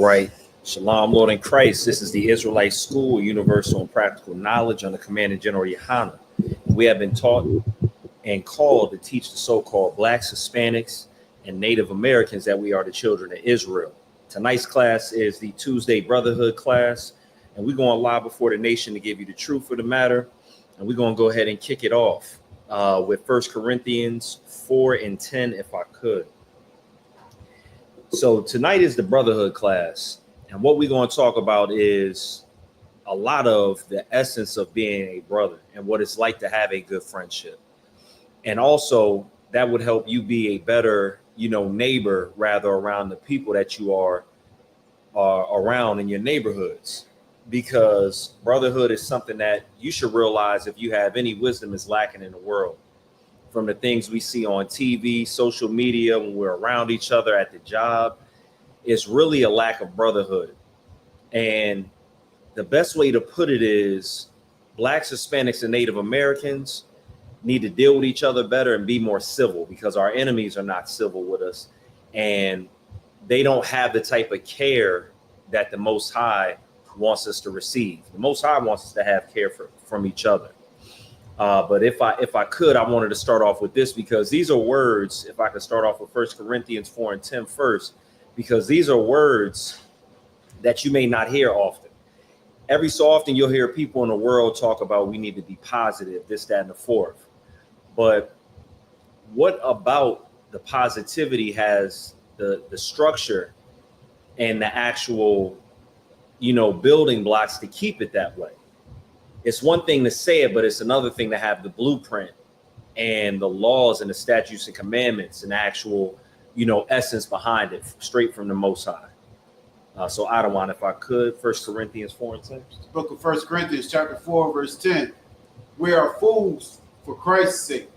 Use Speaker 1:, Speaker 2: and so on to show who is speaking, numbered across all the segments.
Speaker 1: right. Shalom, Lord in Christ. This is the Israelite School, Universal and Practical Knowledge under Commanding General Yohana. We have been taught and called to teach the so-called Blacks, Hispanics, and Native Americans that we are the children of Israel. Tonight's class is the Tuesday Brotherhood class, and we're going live before the nation to give you the truth of the matter. And we're going to go ahead and kick it off with 1 Corinthians 4:10, if I could. So tonight is the Brotherhood class, and what we're going to talk about is a lot of the essence of being a brother and what it's like to have a good friendship. And also that would help you be a better, neighbor rather around the people that you are around in your neighborhoods, because brotherhood is something that you should realize, if you have any wisdom, is lacking in the world. From the things we see on TV, social media, when we're around each other at the job, it's really a lack of brotherhood. And the best way to put it is Blacks, Hispanics, and Native Americans need to deal with each other better and be more civil, because our enemies are not civil with us, and they don't have the type of care that the Most High wants us to receive. The Most High wants us to have care from each other. But if I could, I wanted to start off with this, because these are words. If I could start off with 1 Corinthians 4:10 first, because these are words that you may not hear often. Every so often you'll hear people in the world talk about we need to be positive, this, that, and the fourth. But what about the positivity has the structure and the actual, building blocks to keep it that way? It's one thing to say it, but it's another thing to have the blueprint and the laws and the statutes and commandments and the actual, essence behind it, straight from the Most High. So Adawan, if I could, 1 Corinthians 4:10.
Speaker 2: Book of 1 Corinthians chapter 4, verse 10. We are fools for Christ's sake,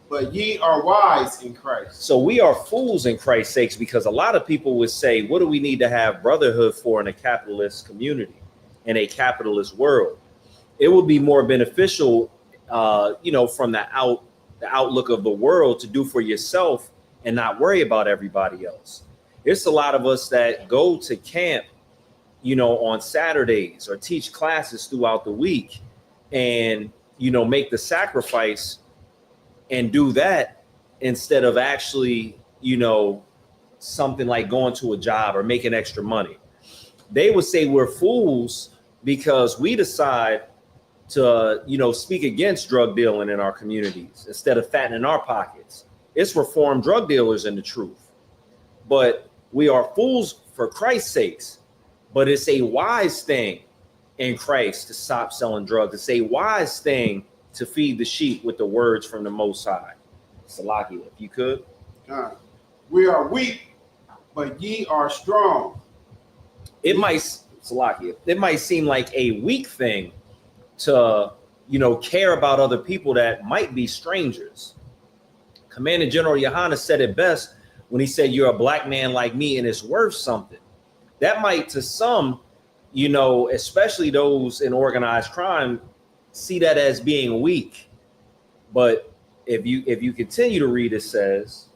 Speaker 2: but ye are wise in Christ.
Speaker 1: So we are fools in Christ's sakes, because a lot of people would say, what do we need to have brotherhood for in a capitalist community, in a capitalist world? It would be more beneficial, from the outlook of the world, to do for yourself and not worry about everybody else. It's a lot of us that go to camp, on Saturdays, or teach classes throughout the week, and, make the sacrifice and do that instead of actually, something like going to a job or making extra money. They would say we're fools because we decide to, speak against drug dealing in our communities instead of fattening our pockets. It's reformed drug dealers in the truth. But we are fools for Christ's sakes. But it's a wise thing in Christ to stop selling drugs. It's a wise thing to feed the sheep with the words from the Most High. Salakia, if you could.
Speaker 2: We are weak, but ye are strong.
Speaker 1: It might seem like a weak thing to, care about other people that might be strangers. Commander General Yohana said it best when he said, you're a black man like me and it's worth something. That might, to some, especially those in organized crime, see that as being weak. But if you continue to read, it says,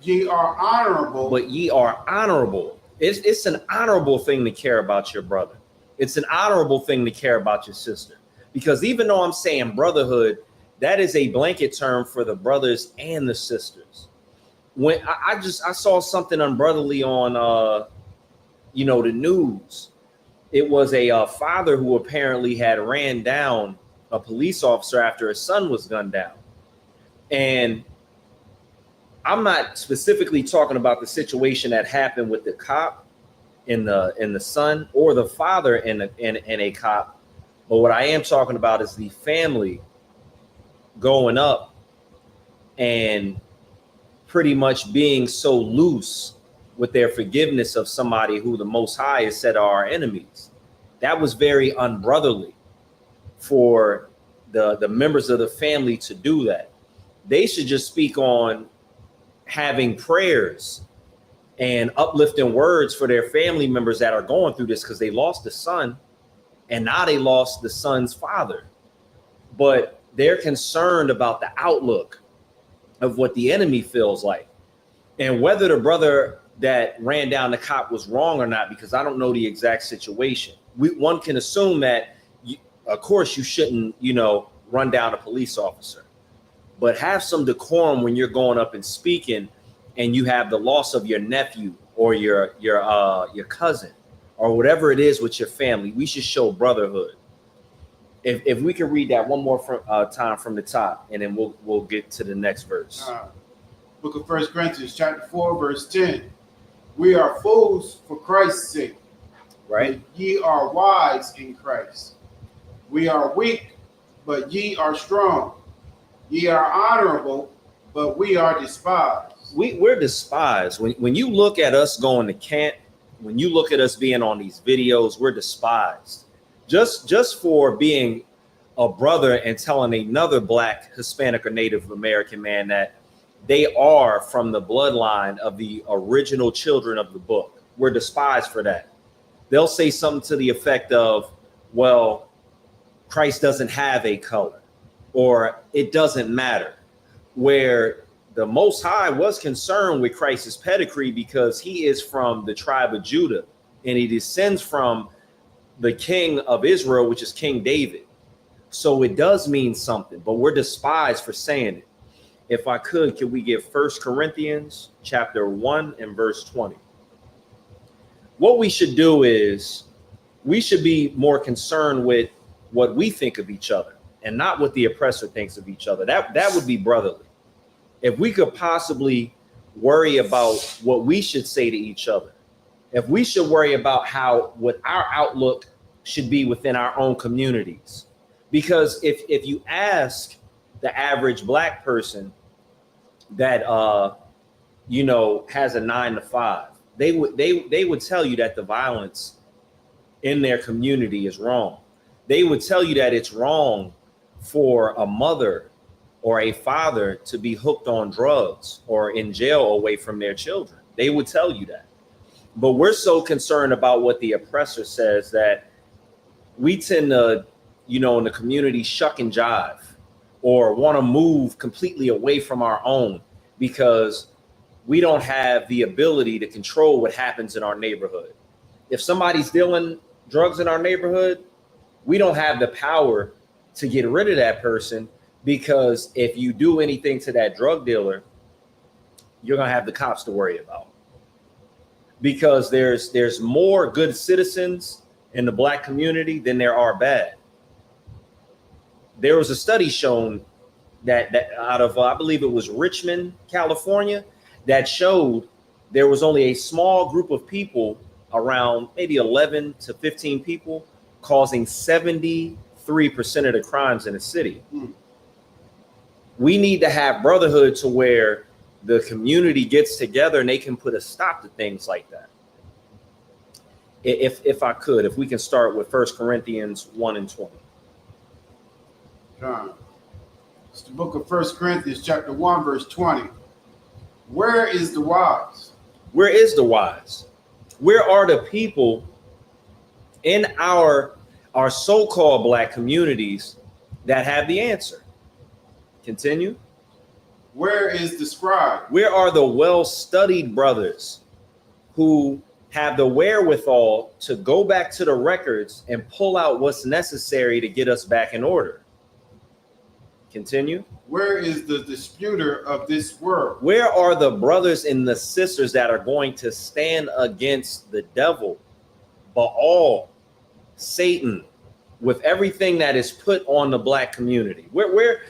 Speaker 2: ye are honorable.
Speaker 1: But ye are honorable. It's an honorable thing to care about your brother. It's an honorable thing to care about your sister. Because even though I'm saying brotherhood, that is a blanket term for the brothers and the sisters. When I saw something unbrotherly on the news. It was a father who apparently had ran down a police officer after his son was gunned down. And I'm not specifically talking about the situation that happened with the cop and the son, or the father and a cop. But what I am talking about is the family going up and pretty much being so loose with their forgiveness of somebody who the Most High has said are our enemies. That was very unbrotherly for the members of the family to do that. They should just speak on having prayers and uplifting words for their family members that are going through this, because they lost the son and now they lost the son's father. But they're concerned about the outlook of what the enemy feels like. And whether the brother that ran down the cop was wrong or not, because I don't know the exact situation. One can assume that, of course, you shouldn't, run down a police officer, but have some decorum when you're going up and speaking, and you have the loss of your nephew or your cousin or whatever it is with your family. We should show brotherhood. If we can read that one more time from the top, and then we'll get to the next verse.
Speaker 2: Book of 1 Corinthians chapter 4, verse 10. We are fools for Christ's sake,
Speaker 1: right?
Speaker 2: But ye are wise in Christ. We are weak, but ye are strong. Ye are honorable, but we are despised.
Speaker 1: We're despised. When you look at us going to camp, when you look at us being on these videos, we're despised. Just for being a brother and telling another Black, Hispanic, or Native American man that they are from the bloodline of the original children of the book. We're despised for that. They'll say something to the effect of, well, Christ doesn't have a color, or it doesn't matter, where the Most High was concerned with Christ's pedigree because he is from the tribe of Judah, and he descends from the king of Israel, which is King David. So it does mean something, but we're despised for saying it. If I could we get 1 Corinthians chapter 1 and verse 20? What we should do is we should be more concerned with what we think of each other and not what the oppressor thinks of each other. That would be brotherly. If we could possibly worry about what we should say to each other, if we should worry about what our outlook should be within our own communities. Because if you ask the average Black person that has a 9-to-5, they would tell you that the violence in their community is wrong. They would tell you that it's wrong for a mother or a father to be hooked on drugs or in jail away from their children. They would tell you that. But we're so concerned about what the oppressor says that we tend to, in the community, shuck and jive or want to move completely away from our own because we don't have the ability to control what happens in our neighborhood. If somebody's dealing drugs in our neighborhood, we don't have the power to get rid of that person, because if you do anything to that drug dealer, you're going to have the cops to worry about. Because there's more good citizens in the Black community than there are bad. There was a study shown that out of, I believe it was Richmond, California, that showed there was only a small group of people, around maybe 11 to 15 people, causing 73% of the crimes in the city. We need to have brotherhood to where the community gets together and they can put a stop to things like that. If we can start with 1 Corinthians 1 and 20.
Speaker 2: It's the book of 1 Corinthians chapter 1, verse 20. Where is the wise?
Speaker 1: Where is the wise? Where are the people in our so-called Black communities that have the answer? Continue.
Speaker 2: Where is the scribe?
Speaker 1: Where are the well-studied brothers who have the wherewithal to go back to the records and pull out what's necessary to get us back in order? Continue.
Speaker 2: Where is the disputer of this world?
Speaker 1: Where are the brothers and the sisters that are going to stand against the devil, Baal, Satan, with everything that is put on the Black community? Where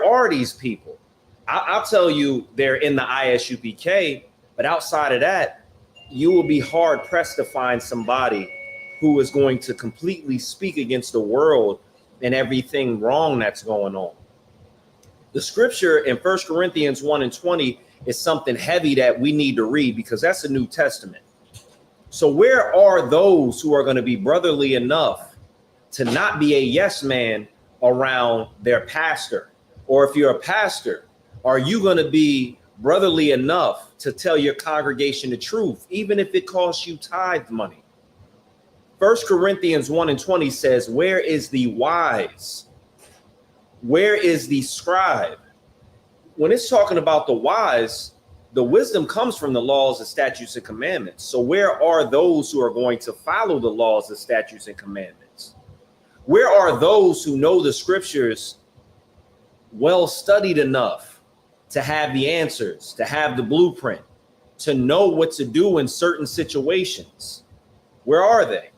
Speaker 1: are these people? I'll tell you, they're in the ISUPK, but outside of that, you will be hard pressed to find somebody who is going to completely speak against the world and everything wrong that's going on. The scripture in 1 Corinthians 1 and 20 is something heavy that we need to read, because that's the New Testament. So where are those who are going to be brotherly enough to not be a yes man around their pastor? Or if you're a pastor, are you going to be brotherly enough to tell your congregation the truth, even if it costs you tithe money? 1 Corinthians 1 and 20 says, where is the wise? Where is the scribe? when it's talking about the wise, the wisdom comes from the laws and statutes and commandments. So where are those who are going to follow the laws and statutes and commandments? Where are those who know the scriptures well studied enough to have the answers, to have the blueprint, to know what to do in certain situations? Where are they?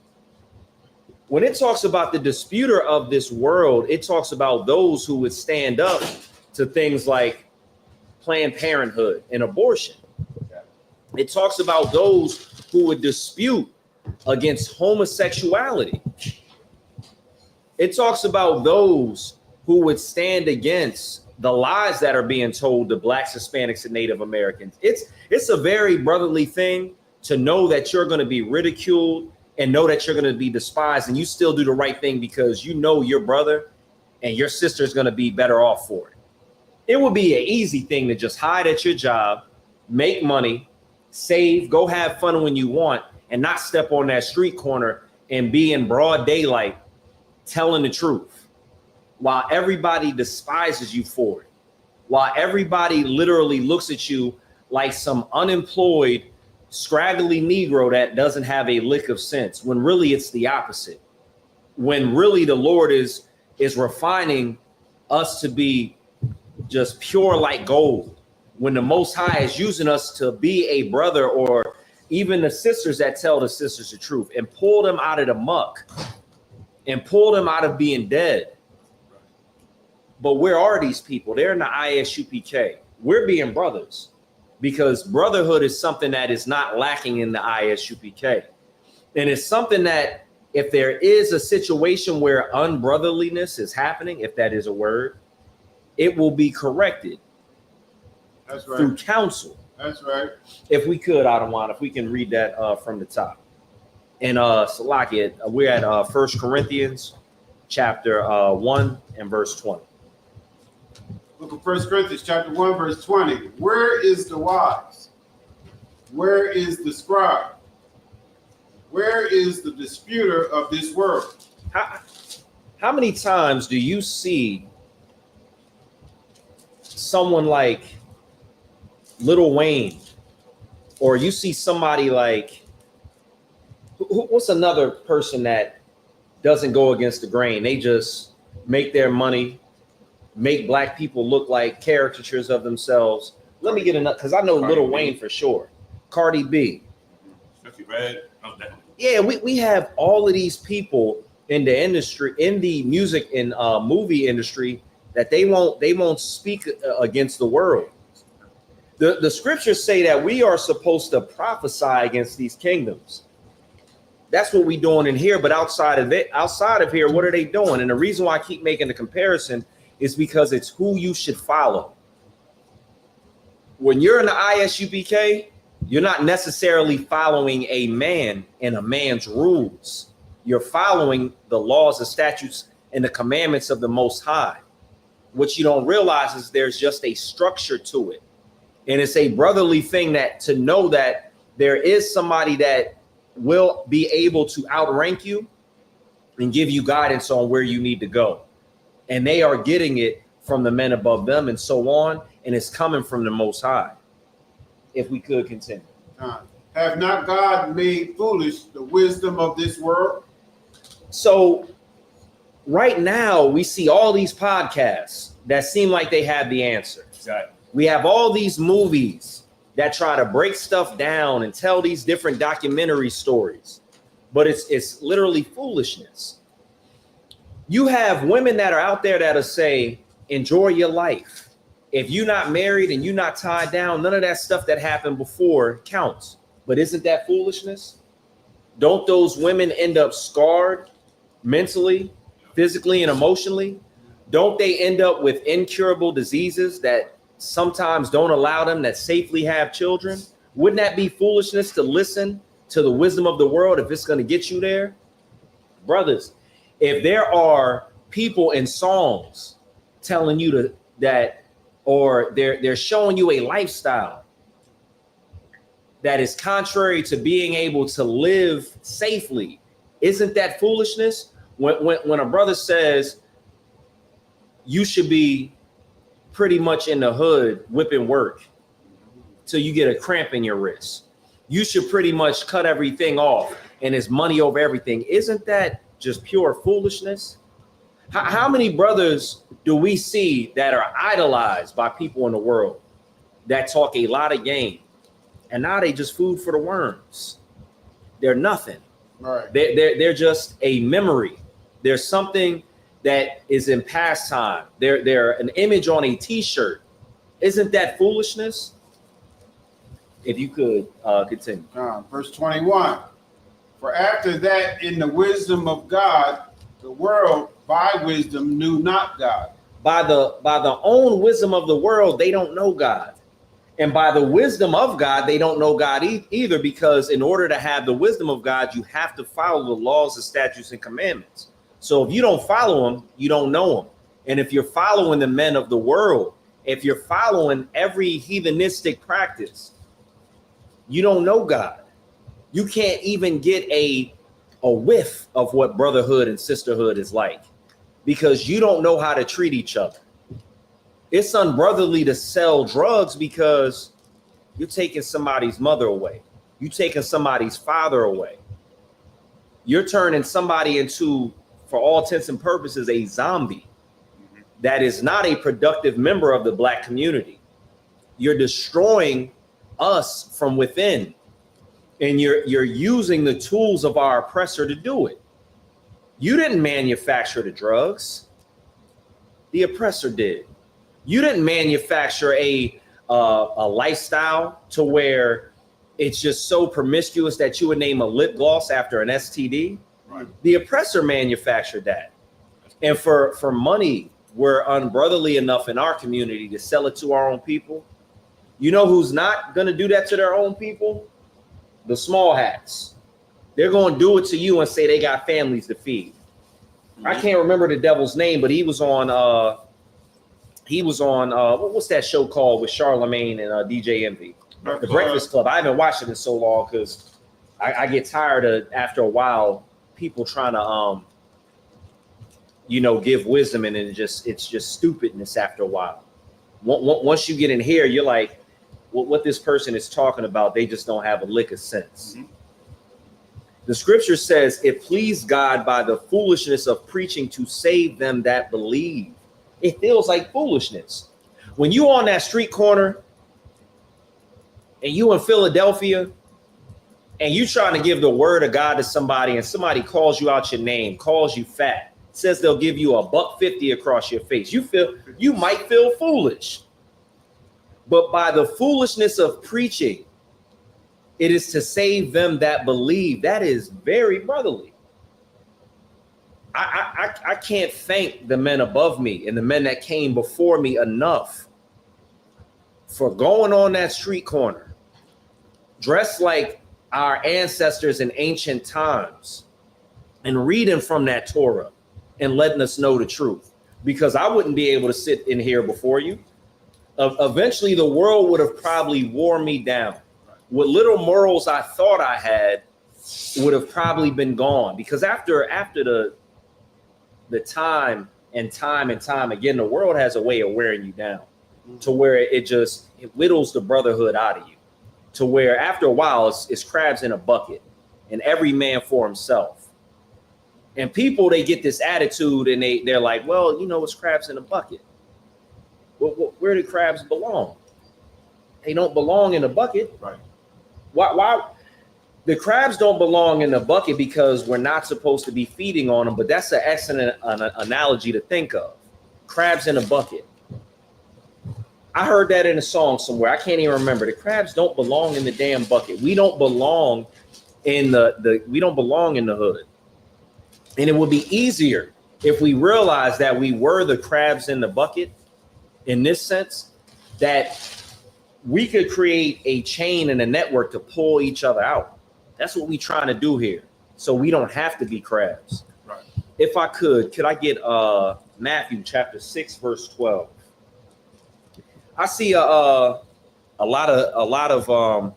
Speaker 1: When it talks about the disputer of this world, it talks about those who would stand up to things like Planned Parenthood and abortion. It talks about those who would dispute against homosexuality. It talks about those who would stand against the lies that are being told to Blacks, Hispanics, and Native Americans. It's a very brotherly thing to know that you're going to be ridiculed and know that you're going to be despised, and you still do the right thing because you know your brother and your sister is going to be better off for it. It would be an easy thing to just hide at your job, make money, save, go have fun when you want, and not step on that street corner and be in broad daylight telling the truth while everybody despises you for it, while everybody literally looks at you like some unemployed, scraggly Negro that doesn't have a lick of sense, when really it's the opposite. When really the Lord is refining us to be just pure like gold, when the Most High is using us to be a brother, or even the sisters that tell the sisters the truth and pull them out of the muck and pull them out of being dead. But where are these people? They're in the ISUPK. We're being brothers because brotherhood is something that is not lacking in the ISUPK. And it's something that if there is a situation where unbrotherliness is happening, if that is a word, it will be corrected.
Speaker 2: That's right.
Speaker 1: Through counsel.
Speaker 2: That's right.
Speaker 1: If we could, Adawan, if we can read that from the top. And Salakia, we're at 1 Corinthians chapter 1 and verse 20.
Speaker 2: Book of 1 Corinthians chapter 1, verse 20. Where is the wise? Where is the scribe? Where is the disputer of this world?
Speaker 1: How many times do you see someone like Lil Wayne, or you see somebody like, what's another person that doesn't go against the grain? They just make their money, make black people look like caricatures of themselves. Let me get another, because I know Lil Wayne for sure. Cardi B. Yeah, we have all of these people in the industry, in the music and movie industry, that they won't speak against the world. The scriptures say that we are supposed to prophesy against these kingdoms. That's what we're doing in here. But outside of here, what are they doing? And the reason why I keep making the comparison is because it's who you should follow. When you're in the ISUPK, you're not necessarily following a man and a man's rules. You're following the laws, the statutes, and the commandments of the Most High. What you don't realize is there's just a structure to it. And it's a brotherly thing that to know that there is somebody that will be able to outrank you and give you guidance on where you need to go. And they are getting it from the men above them and so on. And it's coming from the Most High. If we could continue.
Speaker 2: Have not God made foolish the wisdom of this world?
Speaker 1: So right now we see all these podcasts that seem like they have the answer.
Speaker 3: Exactly.
Speaker 1: We have all these movies that try to break stuff down and tell these different documentary stories, but it's literally foolishness. You have women that are out there that'll say, enjoy your life. If you're not married and you're not tied down, none of that stuff that happened before counts. But isn't that foolishness? Don't those women end up scarred mentally, physically, and emotionally? Don't they end up with incurable diseases that sometimes don't allow them to safely have children? Wouldn't that be foolishness to listen to the wisdom of the world if it's going to get you there? Brothers, if there are people in songs telling you that, or they're showing you a lifestyle that is contrary to being able to live safely, isn't that foolishness? When a brother says you should be pretty much in the hood whipping work till you get a cramp in your wrist. You should pretty much cut everything off and it's money over everything. Isn't that just pure foolishness? How many brothers do we see that are idolized by people in the world that talk a lot of game, and now they just food for the worms? They're nothing.
Speaker 2: Right.
Speaker 1: They're just a memory. There's something that is in pastime. They're an image on a t-shirt. Isn't that foolishness? If you could continue.
Speaker 2: Verse 21. For after that, in the wisdom of God, the world by wisdom knew not God.
Speaker 1: By the own wisdom of the world, they don't know God. And by the wisdom of God, they don't know God either, because in order to have the wisdom of God, you have to follow the laws, the statutes, and commandments. So if you don't follow them, you don't know them. And if you're following the men of the world, if you're following every heathenistic practice, you don't know God. You can't even get a whiff of what brotherhood and sisterhood is like, because you don't know how to treat each other. It's unbrotherly to sell drugs because you're taking somebody's mother away. You're taking somebody's father away. You're turning somebody into, for all intents and purposes, a zombie that is not a productive member of the Black community. You're destroying us from within, and you're using the tools of our oppressor to do it. You didn't manufacture the drugs. The oppressor did. You didn't manufacture a lifestyle to where it's just so promiscuous that you would name a lip gloss after an STD.
Speaker 2: Right.
Speaker 1: The oppressor manufactured that. And for money, we're unbrotherly enough in our community to sell it to our own people. You know who's not going to do that to their own people? The small hats. They're going to do it to you and say they got families to feed. I can't remember the devil's name, but he was on what's that show called with Charlemagne and DJ Envy? The Breakfast Club. I haven't watched it in so long because I get tired of, after a while, people trying to give wisdom, and it's just stupidness after a while. Once you get in here, you're like, what this person is talking about, they just don't have a lick of sense. Mm-hmm. The scripture says it pleased God by the foolishness of preaching to save them that believe. It feels like foolishness. When you on that street corner and you in Philadelphia and you trying to give the word of God to somebody, and somebody calls you out your name, calls you fat, says they'll give you $1.50 across your face, you might feel foolish. But by the foolishness of preaching, it is to save them that believe. That is very brotherly. I can't thank the men above me and the men that came before me enough for going on that street corner, dressed like our ancestors in ancient times, and reading from that Torah and letting us know the truth. Because I wouldn't be able to sit in here before you. Eventually, the world would have probably wore me down. What little morals I thought I had would have probably been gone. Because after the time and time again, the world has a way of wearing you down, to where it whittles the brotherhood out of you, to where after a while it's crabs in a bucket and every man for himself. And people, they get this attitude and they're like, well, it's crabs in a bucket. Well, where do crabs belong? They don't belong in a bucket.
Speaker 2: Right.
Speaker 1: Why? The crabs don't belong in the bucket because we're not supposed to be feeding on them, but that's an excellent analogy to think of. Crabs in a bucket. I heard that in a song somewhere. I can't even remember. The crabs don't belong in the damn bucket. We don't belong in we don't belong in the hood. And it would be easier if we realized that we were the crabs in the bucket, in this sense, that we could create a chain and a network to pull each other out. That's what we're trying to do here. So we don't have to be crabs.
Speaker 2: Right.
Speaker 1: If I could I get Matthew chapter 6, verse 12. I see a lot of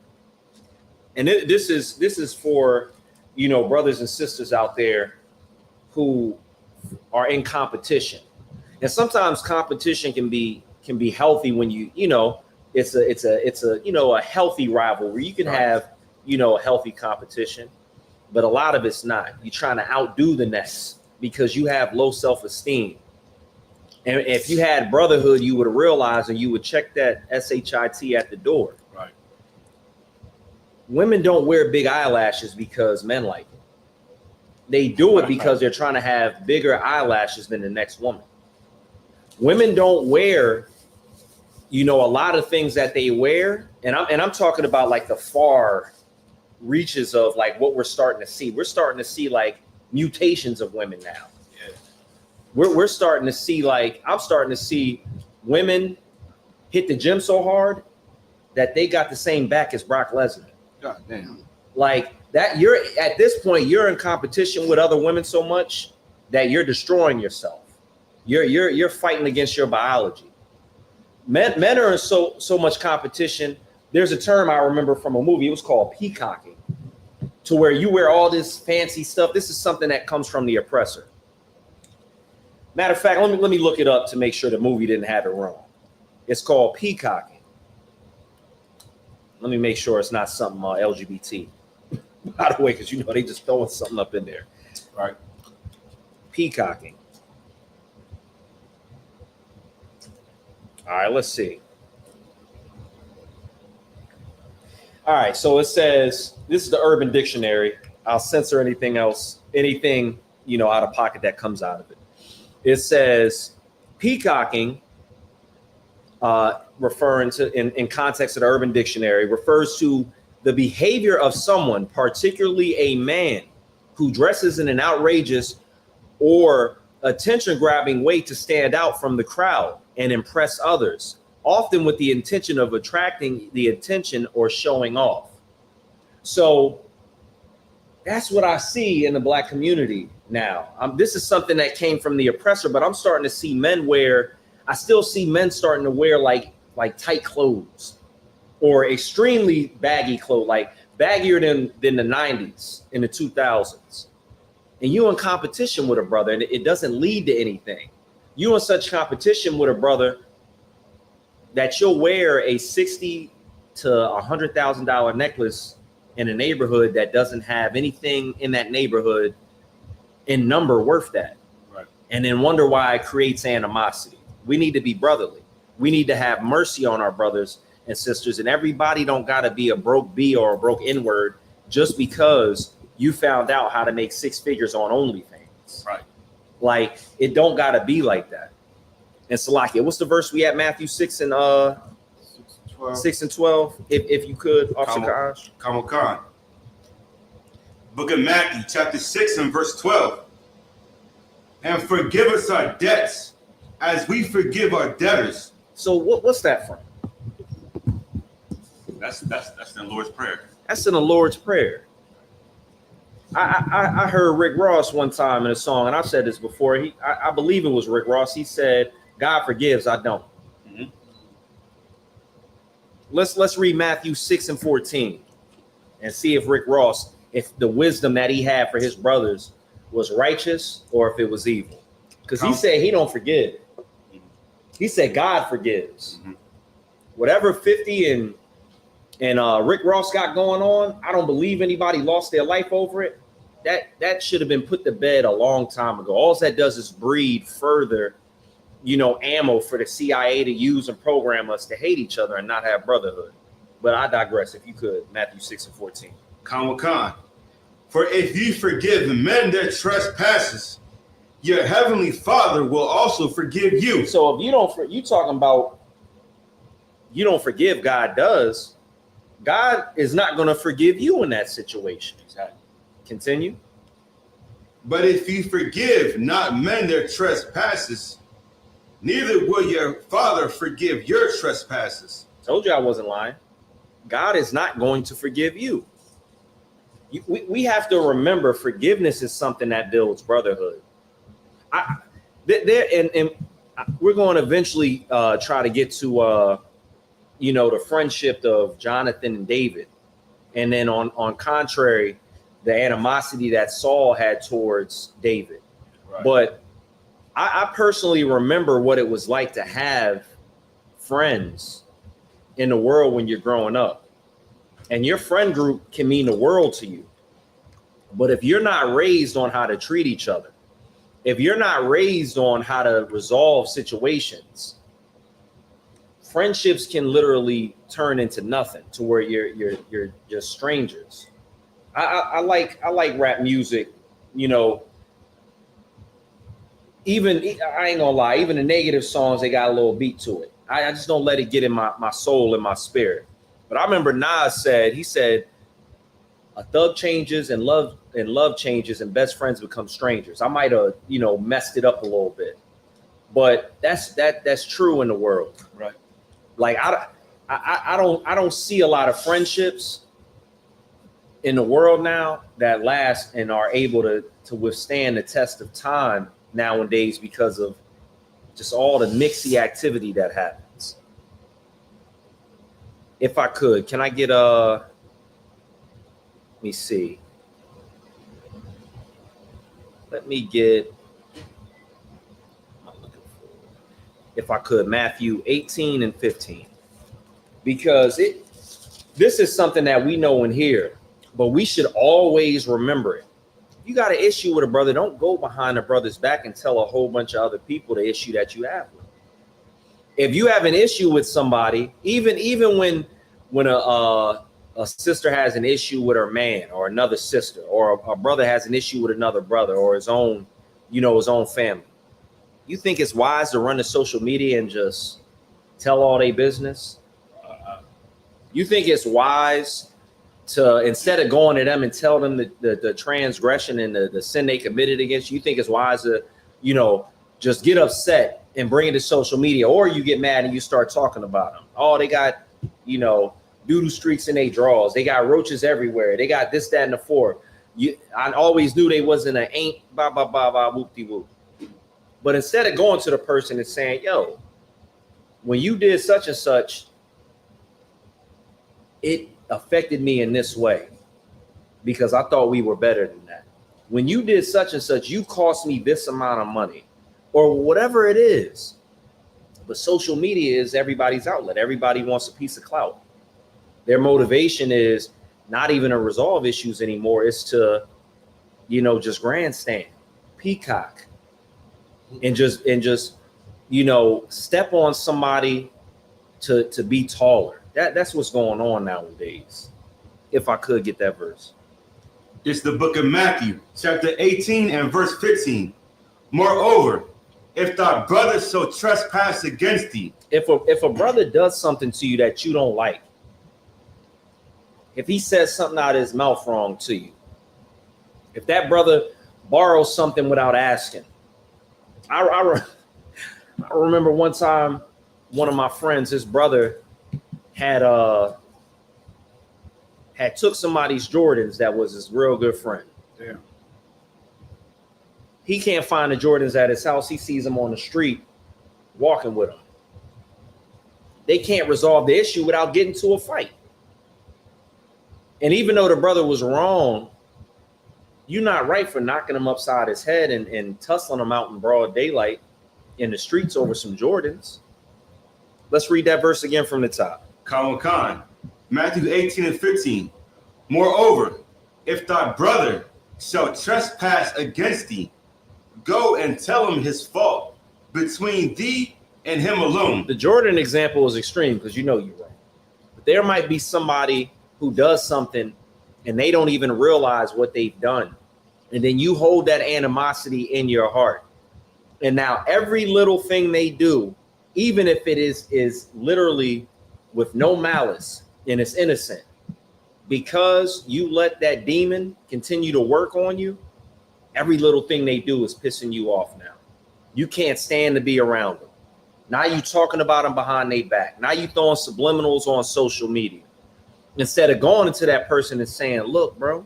Speaker 1: and this is for, brothers and sisters out there who are in competition. And sometimes competition can be can be healthy when it's a healthy rivalry. You can have, healthy competition, but a lot of it's not. You're trying to outdo the next because you have low self-esteem. And if you had brotherhood, you would have realized and you would check that SHIT at the door.
Speaker 2: Right.
Speaker 1: Women don't wear big eyelashes because men like it. They do it because they're trying to have bigger eyelashes than the next woman. Women don't wear, a lot of things that they wear. And I'm talking about like the far reaches of like what we're starting to see. We're starting to see like mutations of women now.
Speaker 2: Yeah.
Speaker 1: We're starting to see I'm starting to see women hit the gym so hard that they got the same back as Brock Lesnar.
Speaker 2: God damn.
Speaker 1: Like that, you're at this point, you're in competition with other women so much that you're destroying yourself. You're fighting against your biology. Men are in so much competition. There's a term I remember from a movie. It was called peacocking, to where you wear all this fancy stuff. This is something that comes from the oppressor. Matter of fact, let me look it up to make sure the movie didn't have it wrong. It's called peacocking. Let me make sure it's not something LGBT. By the way, because they just throwing something up in there.
Speaker 2: Right.
Speaker 1: Peacocking. All right, let's see. All right, so it says, this is the Urban Dictionary. I'll censor anything else, anything, out of pocket that comes out of it. It says peacocking, referring to, in context of the Urban Dictionary, refers to the behavior of someone, particularly a man, who dresses in an outrageous or attention-grabbing way to stand out from the crowd and impress others, often with the intention of attracting the attention or showing off. So that's what I see in the Black community now. This is something that came from the oppressor, but I'm starting to see I still see men starting to wear like tight clothes or extremely baggy clothes, like baggier than the 90s in the 2000s. And you in competition with a brother, and it doesn't lead to anything. You in such competition with a brother that you'll wear a $60,000 to $100,000 necklace in a neighborhood that doesn't have anything in that neighborhood in number worth that.
Speaker 2: Right.
Speaker 1: And then wonder why it creates animosity. We need to be brotherly. We need to have mercy on our brothers and sisters. And everybody don't got to be a broke B or a broke N-word just because you found out how to make six figures on OnlyFans.
Speaker 2: Right.
Speaker 1: Like, it don't got to be like that. And Salakia, what's the verse we at? Matthew 6 and 12. If you could, Officer Kaash.
Speaker 2: Kamal Khan. Book of Matthew, chapter 6 and verse 12. And forgive us our debts as we forgive our debtors.
Speaker 1: So what's that from?
Speaker 2: That's the Lord's Prayer.
Speaker 1: That's in the Lord's Prayer. I heard Rick Ross one time in a song, and I've said this before. I believe it was Rick Ross. He said, "God forgives, I don't." Mm-hmm. Let's read Matthew 6 and 14 and see if Rick Ross, if the wisdom that he had for his brothers was righteous or if it was evil. Because he said he don't forgive. He said God forgives. Mm-hmm. Whatever 50 and Rick Ross got going on, I don't believe anybody lost their life over it. That should have been put to bed a long time ago. All that does is breed further, ammo for the CIA to use and program us to hate each other and not have brotherhood. But I digress. If you could, Matthew 6 and 14.
Speaker 2: Khan. For if you forgive men their trespasses, your heavenly Father will also forgive you.
Speaker 1: So if you talking about you don't forgive, God does. God is not going to forgive you in that situation.
Speaker 2: Exactly.
Speaker 1: Continue.
Speaker 2: But if you forgive not men their trespasses, neither will your Father forgive your trespasses.
Speaker 1: Told you I wasn't lying. God is not going to forgive you. We have to remember forgiveness is something that builds brotherhood. We're going to eventually try to get to the friendship of Jonathan and David, and then on contrary, the animosity that Saul had towards David. Right. But I personally remember what it was like to have friends in the world when you're growing up. And your friend group can mean the world to you. But if you're not raised on how to treat each other, if you're not raised on how to resolve situations, friendships can literally turn into nothing, to where you're just strangers. I like rap music, you know. Even, I ain't gonna lie, even the negative songs, they got a little beat to it. I just don't let it get in my soul and my spirit. But I remember Nas said, he said, a thug changes and love changes and best friends become strangers. I might have, you know, messed it up a little bit, but that's true in the world.
Speaker 3: Right.
Speaker 1: Like I don't see a lot of friendships in the world now that last and are able to withstand the test of time nowadays, because of just all the mixy activity that happens. If I could, can I get let me see. Let me get, if I could, Matthew 18 and 15. Because this is something that we know in here, but we should always remember it. You got an issue with a brother, don't go behind a brother's back and tell a whole bunch of other people the issue that you have with them. If you have an issue with somebody, even when a sister has an issue with her man or another sister, or a brother has an issue with another brother or his own family, you think it's wise to run to social media and just tell all their business? You think it's wise to, instead of going to them and tell them the transgression and the sin they committed against you think it's wise to, you know, just get upset and bring it to social media? Or you get mad and you start talking about them. Oh, they got, you know, doodle streaks in their drawers. They got roaches everywhere. They got this, that, and the fourth. I always knew they wasn't an ain't, blah, blah, blah, blah, whoop-de-whoop. But instead of going to the person and saying, yo, when you did such and such, it affected me in this way because I thought we were better than that. When you did such and such, you cost me this amount of money, or whatever it is. But social media is everybody's outlet. Everybody wants a piece of clout. Their motivation is not even to resolve issues anymore. It's to, you know, just grandstand, peacock, and just, you know, step on somebody to be taller. That's what's going on nowadays. If I could get that verse.
Speaker 3: It's the book of Matthew, chapter 18 and verse 15. Moreover, if thy brother so trespass against thee.
Speaker 1: If a brother does something to you that you don't like, if he says something out of his mouth wrong to you, if that brother borrows something without asking. I remember one time, one of my friends, his brother had took somebody's Jordans that was his real good friend.
Speaker 2: Yeah.
Speaker 1: He can't find the Jordans at his house. He sees them on the street walking with them. They can't resolve the issue without getting to a fight. And even though the brother was wrong, you're not right for knocking him upside his head and tussling him out in broad daylight in the streets over some Jordans. Let's read that verse again from the top.
Speaker 3: Khan, Matthew 18 and 15. Moreover, if thy brother shall trespass against thee, go and tell him his fault between thee and him alone.
Speaker 1: The Jordan example is extreme because you know you're right. But there might be somebody who does something and they don't even realize what they've done. And then you hold that animosity in your heart. And now every little thing they do, even if it is literally with no malice and it's innocent, because you let that demon continue to work on you, every little thing they do is pissing you off now. You can't stand to be around them. Now you talking about them behind their back. Now you throwing subliminals on social media. Instead of going into that person and saying, look, bro,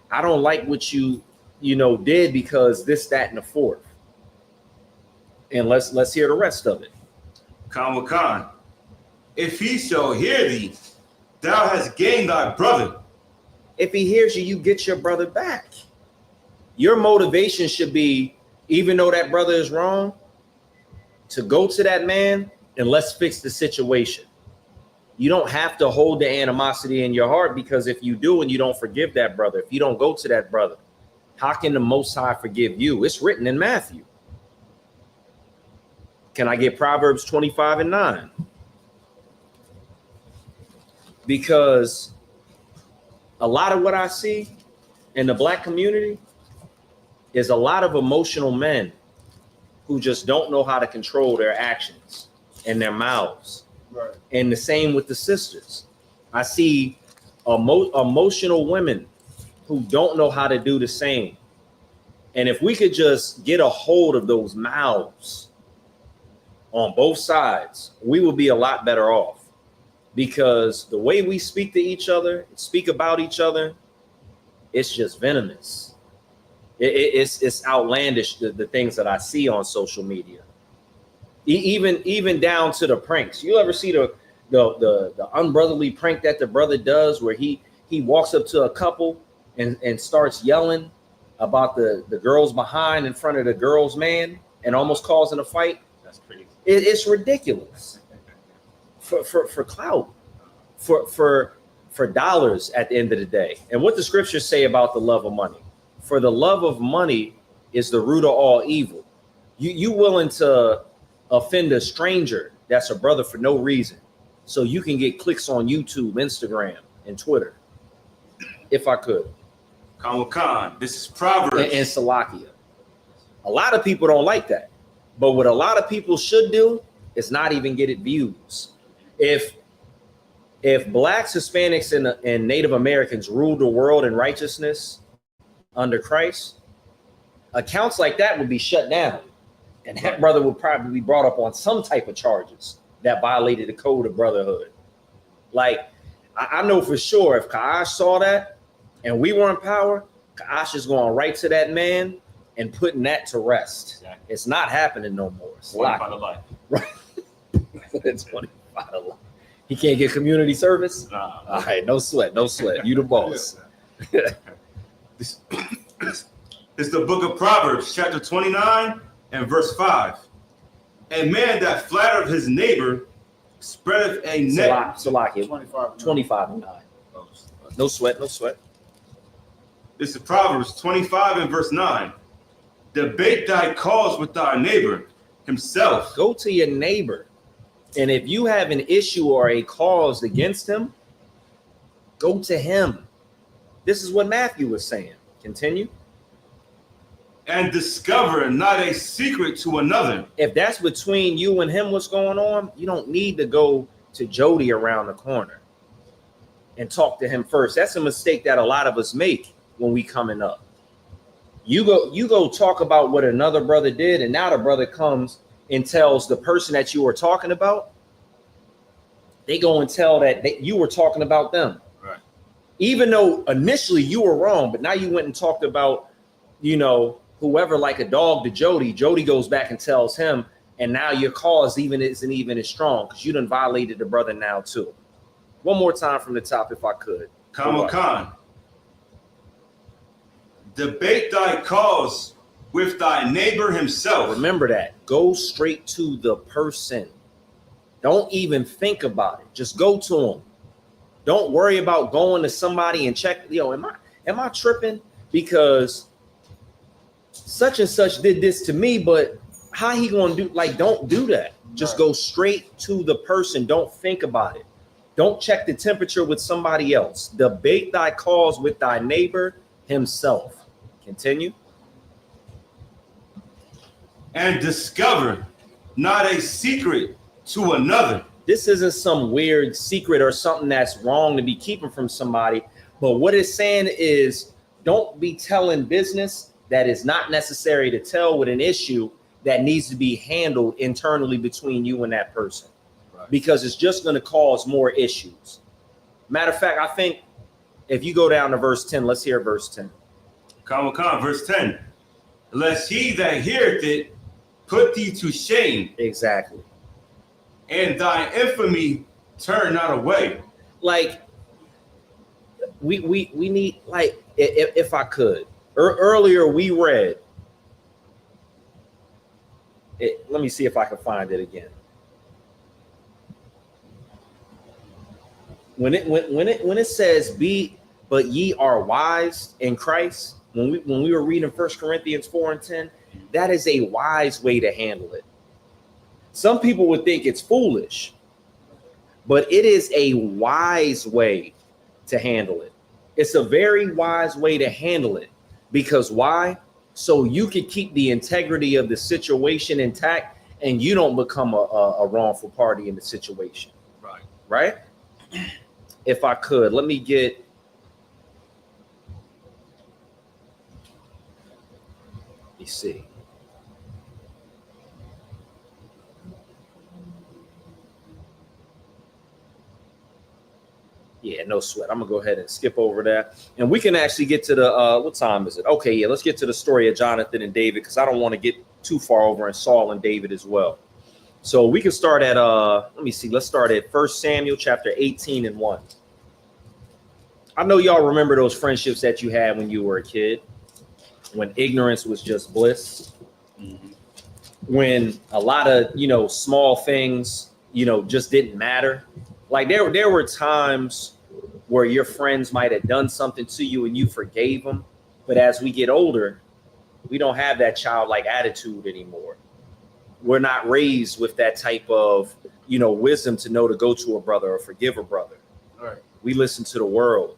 Speaker 1: I don't like what you did because this, that, and the fourth. And let's hear the rest of it.
Speaker 3: Khan, if he shall hear thee, thou hast gained thy brother.
Speaker 1: If he hears you, you get your brother back. Your motivation should be, even though that brother is wrong, to go to that man and let's fix the situation. You don't have to hold the animosity in your heart, because if you do and you don't forgive that brother, if you don't go to that brother, how can the Most High forgive you? It's written in Matthew. Can I get Proverbs 25:9? Because a lot of what I see in the black community is a lot of emotional men who just don't know how to control their actions and their mouths.
Speaker 2: Right.
Speaker 1: And the same with the sisters. I see emotional women who don't know how to do the same. And if we could just get a hold of those mouths on both sides, we would be a lot better off. Because the way we speak to each other, speak about each other, it's just venomous. It's outlandish, the things that I see on social media. Even down to the pranks. You ever see the unbrotherly prank that the brother does, where he walks up to a couple and starts yelling about the girls behind in front of the girls' man and almost causing a fight?
Speaker 3: That's crazy.
Speaker 1: It's ridiculous. For clout, for dollars at the end of the day. And what the scriptures say about the love of money: for the love of money is the root of all evil. You willing to offend a stranger that's a brother for no reason, so you can get clicks on YouTube, Instagram, and Twitter. If I could.
Speaker 3: Khan, this is Proverbs.
Speaker 1: And Salakia. A lot of people don't like that. But what a lot of people should do is not even get it views. If blacks, Hispanics, and Native Americans ruled the world in righteousness under Christ, accounts like that would be shut down. And that brother would probably be brought up on some type of charges that violated the code of brotherhood. Like, I know for sure if Kaash saw that and we were in power, Kaash is going right to that man and putting that to rest. Exactly. It's not happening no more. It's
Speaker 3: 25 to life.
Speaker 1: Right. It's 25 to life. He can't get community service?
Speaker 3: Nah.
Speaker 1: All right, no sweat, no sweat. You the boss.
Speaker 3: This is the book of Proverbs, chapter 29 and verse 5. A man that flattereth his neighbor spreadeth a net.
Speaker 1: Salakia, 25 and 9. No sweat, no sweat.
Speaker 3: This is Proverbs 25 and verse 9. Debate thy cause with thy neighbor himself.
Speaker 1: Go to your neighbor, and if you have an issue or a cause against him, go to him. This is what Matthew was saying. Continue.
Speaker 3: And discover not a secret to another.
Speaker 1: If that's between you and him, what's going on, you don't need to go to Jody around the corner and talk to him first. That's a mistake that a lot of us make when we coming up. You go talk about what another brother did, and now the brother comes and tells the person that you were talking about. They go and tell that you were talking about them.
Speaker 3: Right.
Speaker 1: Even though initially you were wrong, but now you went and talked about, whoever, like a dog to Jody. Jody goes back and tells him, and now your cause isn't even as strong because you done violated the brother now too. One more time from the top, if I could.
Speaker 3: Khan. Debate thy cause with thy neighbor himself.
Speaker 1: Remember that. Go straight to the person. Don't even think about it. Just go to him. Don't worry about going to somebody and check. Am I tripping because such and such did this to me? But how he gonna do? Like, don't do that. Just go straight to the person. Don't think about it. Don't check the temperature with somebody else. Debate thy cause with thy neighbor himself. Continue.
Speaker 3: And discover not a secret to another.
Speaker 1: This isn't some weird secret or something that's wrong to be keeping from somebody. But what it's saying is, don't be telling business that is not necessary to tell with an issue that needs to be handled internally between you and that person. Right. Because it's just going to cause more issues. Matter of fact, I think if you go down to verse 10, let's hear verse 10.
Speaker 3: Khan, verse 10. Lest he that heareth it put thee to shame.
Speaker 1: Exactly.
Speaker 3: And thy infamy turn not away.
Speaker 1: Like, we need, like, if I could. Earlier we read, let me see if I can find it again. when it says be, but ye are wise in Christ. When we were reading 1 Corinthians 4:10, that is a wise way to handle it. Some people would think it's foolish, but it is a wise way to handle it. It's a very wise way to handle it. Because why? So you can keep the integrity of the situation intact and you don't become a wrongful party in the situation. Right? If I could, let me get, let me see. Yeah, no sweat. I'm gonna go ahead and skip over that, and we can actually get to the what time is it? Okay, yeah, let's get to the story of Jonathan and David, because I don't want to get too far over in Saul and David as well. So we can start at let me see. Let's start at 1 Samuel chapter 18 and 1. I know y'all remember those friendships that you had when you were a kid, when ignorance was just bliss, when a lot of small things just didn't matter. Like there were times where your friends might have done something to you and you forgave them. But as we get older, we don't have that childlike attitude anymore. We're not raised with that type of, wisdom to know to go to a brother or forgive a brother.
Speaker 2: All right.
Speaker 1: We listen to the world.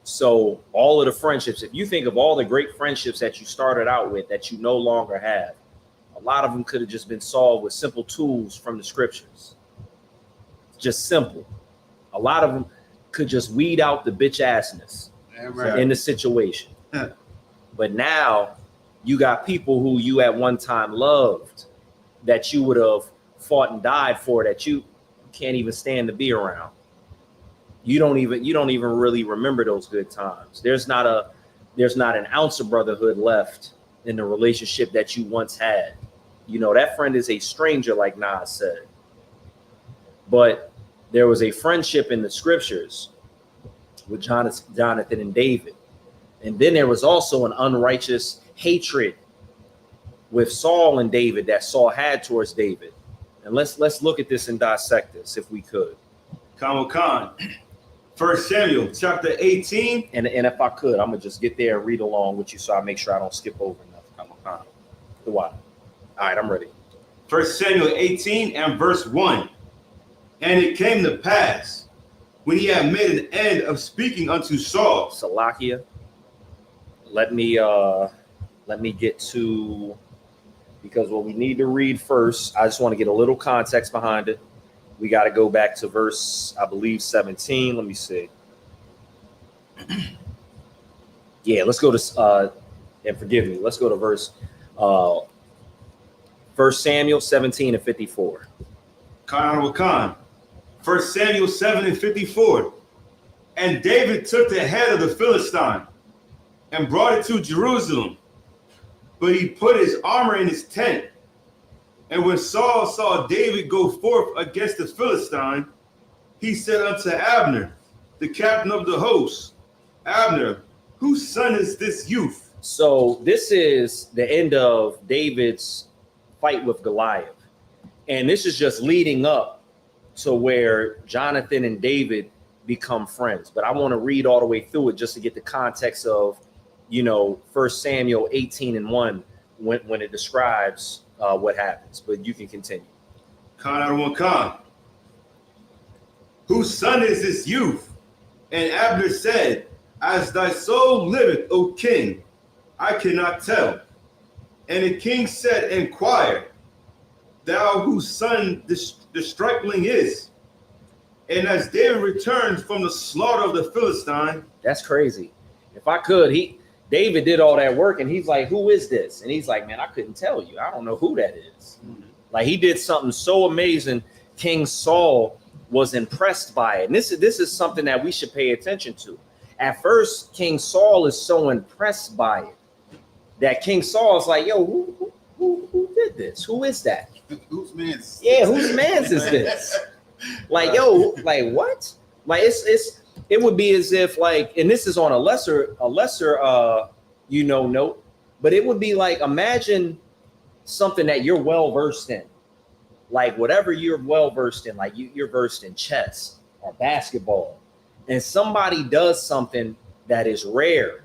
Speaker 1: So all of the friendships, if you think of all the great friendships that you started out with that you no longer have, a lot of them could have just been solved with simple tools from the scriptures. Just simple. A lot of them could just weed out the bitch assness in the situation. But now you got people who you at one time loved, that you would have fought and died for, that you can't even stand to be around. You don't even really remember those good times. There's not an ounce of brotherhood left in the relationship that you once had. That friend is a stranger, like Nas said. But there was a friendship in the scriptures with Jonathan and David. And then there was also an unrighteous hatred with Saul and David that Saul had towards David. And let's look at this and dissect this if we could.
Speaker 3: Khan. 1 Samuel chapter 18.
Speaker 1: And if I could, I'm gonna just get there and read along with you so I make sure I don't skip over nothing. The why. All right, I'm ready.
Speaker 3: 1 Samuel 18 and verse 1. And it came to pass, when he had made an end of speaking unto Saul.
Speaker 1: Salakia. Let me get to, because what we need to read first, I just want to get a little context behind it. We got to go back to verse, I believe, 17. Let me see. Yeah, let's go to, and forgive me, let's go to verse 1 Samuel 17 and 54.
Speaker 3: Khan. 1 Samuel 7 and 54. And David took the head of the Philistine and brought it to Jerusalem. But he put his armor in his tent. And when Saul saw David go forth against the Philistine, he said unto Abner, the captain of the host, Abner, whose son is this youth?
Speaker 1: So this is the end of David's fight with Goliath. And this is just leading up to where Jonathan and David become friends. But I want to read all the way through it just to get the context of, 1 Samuel 18 and 1 when it describes what happens. But you can continue.
Speaker 3: Khan. Whose son is this youth? And Abner said, as thy soul liveth, O king, I cannot tell. And the king said, inquire, thou whose son the stripling is. And as David returned from the slaughter of the Philistine.
Speaker 1: That's crazy. If I could, David did all that work and he's like, who is this? And he's like, man, I couldn't tell you. I don't know who that is. Like he did something so amazing. King Saul was impressed by it. And this is something that we should pay attention to. At first, King Saul is so impressed by it that King Saul is like, yo, who did this? Who is that?
Speaker 2: Whose man's?
Speaker 1: Yeah, whose man's is this? Like, yo, like what? Like it would be as if like, and this is on a lesser note, but it would be like, imagine something that you're well versed in, like whatever you're well versed in, like you're versed in chess or basketball and somebody does something that is rare,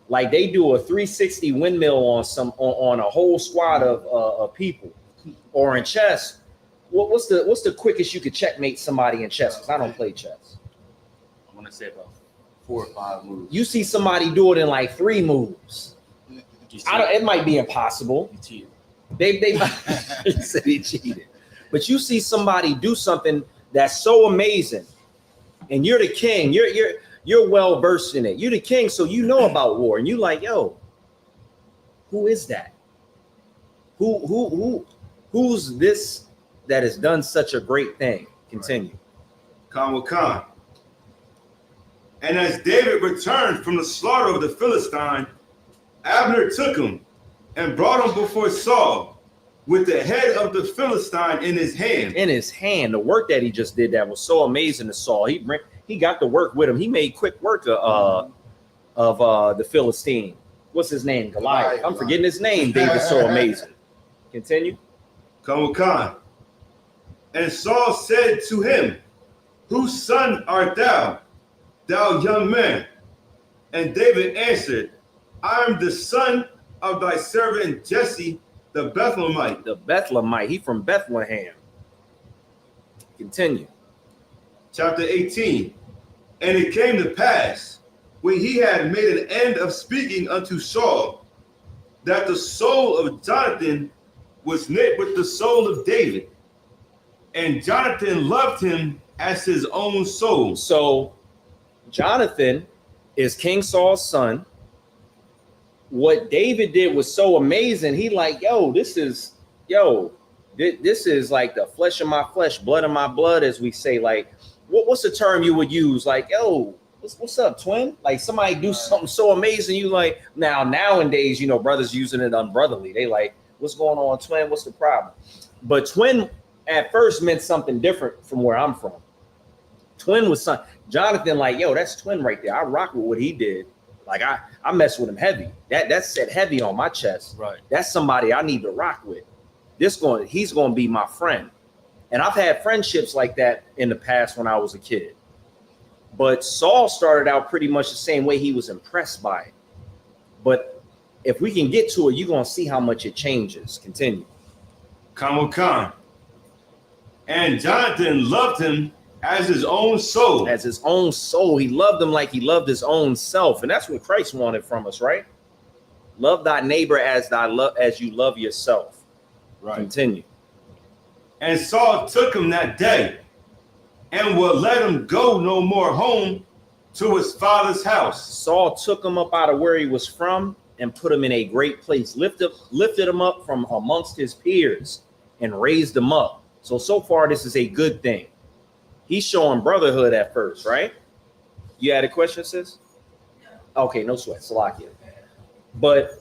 Speaker 1: like they do a 360 windmill on a whole squad of people, or in chess, what's the quickest you could checkmate somebody in chess? Because I don't play chess.
Speaker 3: I'm gonna say about 4 or 5 moves.
Speaker 1: You see somebody do it in like 3 moves. It might be impossible.
Speaker 3: You cheated.
Speaker 1: They he said he cheated. But you see somebody do something that's so amazing, and you're the king. You're well versed in it. You're the king, so you know about war, and you like, yo, who is that? Who's this that has done such a great thing? Continue.
Speaker 3: Khan. And as David returned from the slaughter of the Philistine, Abner took him and brought him before Saul with the head of the Philistine in his hand.
Speaker 1: In his hand, the work that he just did that was so amazing to Saul. He got to work with him. He made quick work of the Philistine. What's his name? Goliath. I'm forgetting his name. David's so amazing. Continue.
Speaker 3: Khan. And Saul said to him, "Whose son art thou, thou young man?" And David answered, "I am the son of thy servant Jesse the Bethlehemite."
Speaker 1: The Bethlehemite. He from Bethlehem. Continue.
Speaker 3: Chapter 18. And it came to pass, when he had made an end of speaking unto Saul, that the soul of Jonathan was knit with the soul of David, and Jonathan loved him as his own soul.
Speaker 1: So Jonathan is King Saul's son. What David did was so amazing. He like, this is like the flesh of my flesh, blood of my blood, as we say. Like, what's the term you would use? Like, what's up, twin? Like somebody do something so amazing, you like, nowadays, brothers using it unbrotherly. They like, what's going on, twin? What's the problem? But twin at first meant something different from where I'm from. Twin was son. Jonathan like, that's twin right there. I rock with what he did. Like I mess with him heavy. That's set heavy on my chest.
Speaker 3: Right.
Speaker 1: That's somebody I need to rock with. He's going to be my friend. And I've had friendships like that in the past when I was a kid. But Saul started out pretty much the same way. He was impressed by it. But if we can get to it, you're going to see how much it changes. Continue.
Speaker 3: Khan. And Jonathan loved him as his own soul.
Speaker 1: As his own soul. He loved him like he loved his own self. And that's what Christ wanted from us, right? Love thy neighbor as you love yourself.
Speaker 3: Right.
Speaker 1: Continue.
Speaker 3: And Saul took him that day and would let him go no more home to his father's house.
Speaker 1: Saul took him up out of where he was from and put him in a great place, lifted him up from amongst his peers and raised him up. So far, this is a good thing. He's showing brotherhood at first, right? You had a question, sis? Okay, no sweat, Salakia. But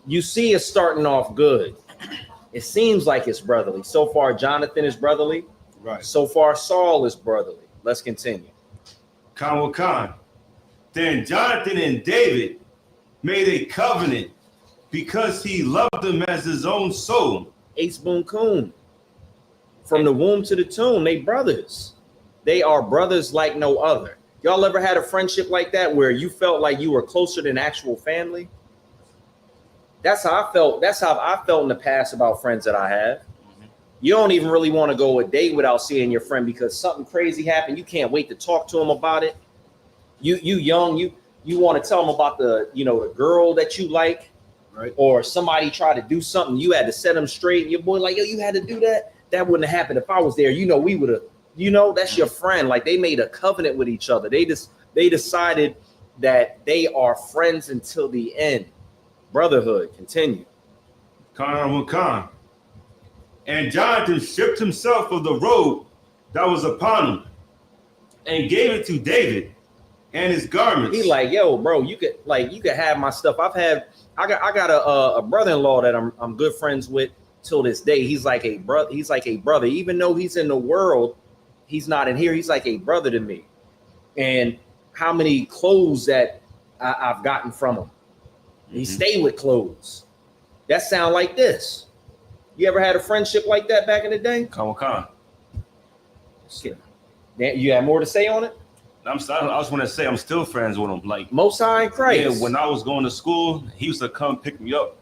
Speaker 1: you see it's starting off good. It seems like it's brotherly. So far, Jonathan is brotherly.
Speaker 3: Right.
Speaker 1: So far, Saul is brotherly. Let's continue.
Speaker 3: Khan. Then Jonathan and David made a covenant because he loved them as his own soul.
Speaker 1: Ace Boon Coon. From the womb to the tomb, they brothers. They are brothers like no other. Y'all ever had a friendship like that where you felt like you were closer than actual family? That's how I felt. That's how I felt in the past about friends that I have. Mm-hmm. You don't even really want to go a day without seeing your friend because something crazy happened. You can't wait to talk to them about it. You young, you want to tell them about the girl that you like,
Speaker 3: right?
Speaker 1: Or somebody tried to do something. You had to set them straight. And your boy like, you had to do that. That wouldn't have happened if I was there. We would have. That's your friend. Like they made a covenant with each other. They decided that they are friends until the end. Brotherhood. Continue.
Speaker 3: Khan. And Jonathan stripped himself of the robe that was upon him and gave it to David and his garments.
Speaker 1: He like, bro, you could have my stuff. I got a brother-in-law that I'm good friends with till this day. He's like a brother. Even though he's in the world, he's not in here. He's like a brother to me. And how many clothes that I've gotten from him. He stayed with clothes. That sound like this. You ever had a friendship like that back in the day?
Speaker 3: Khan.
Speaker 1: You have more to say on it?
Speaker 3: I just want to say I'm still friends with him. Like
Speaker 1: Most High in Christ.
Speaker 3: yeah, when I was going to school, he used to come pick me up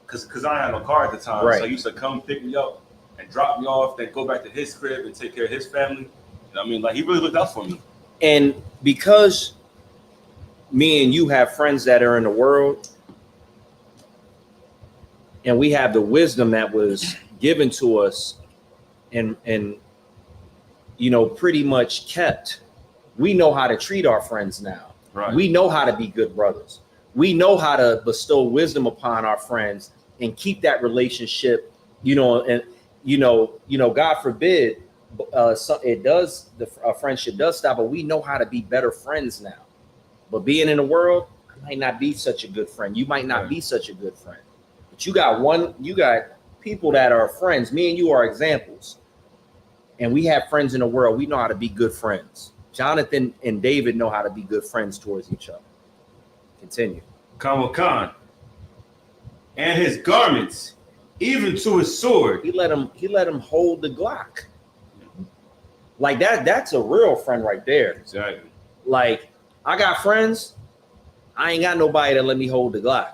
Speaker 3: because I had no car at the time.
Speaker 1: Right.
Speaker 3: So he used to come pick me up and drop me off, then go back to his crib and take care of his family. You know what I mean? Like he really looked out for me.
Speaker 1: And because me and you have friends that are in the world, and we have the wisdom that was given to us and you know, pretty much kept, we know how to treat our friends now.
Speaker 3: Right.
Speaker 1: We know how to be good brothers. We know how to bestow wisdom upon our friends and keep that relationship, you know, and you know, God forbid, a friendship does stop, but we know how to be better friends now. But being in the world, I might not be such a good friend. You might not be such a good friend. But you got people that are friends. Me and you are examples. And we have friends in the world. We know how to be good friends. Jonathan and David know how to be good friends towards each other. Continue.
Speaker 3: Khan. And his garments, even to his sword.
Speaker 1: He let him hold the Glock. Like that's a real friend right there.
Speaker 3: Exactly.
Speaker 1: Like, I got friends. I ain't got nobody that let me hold the Glock.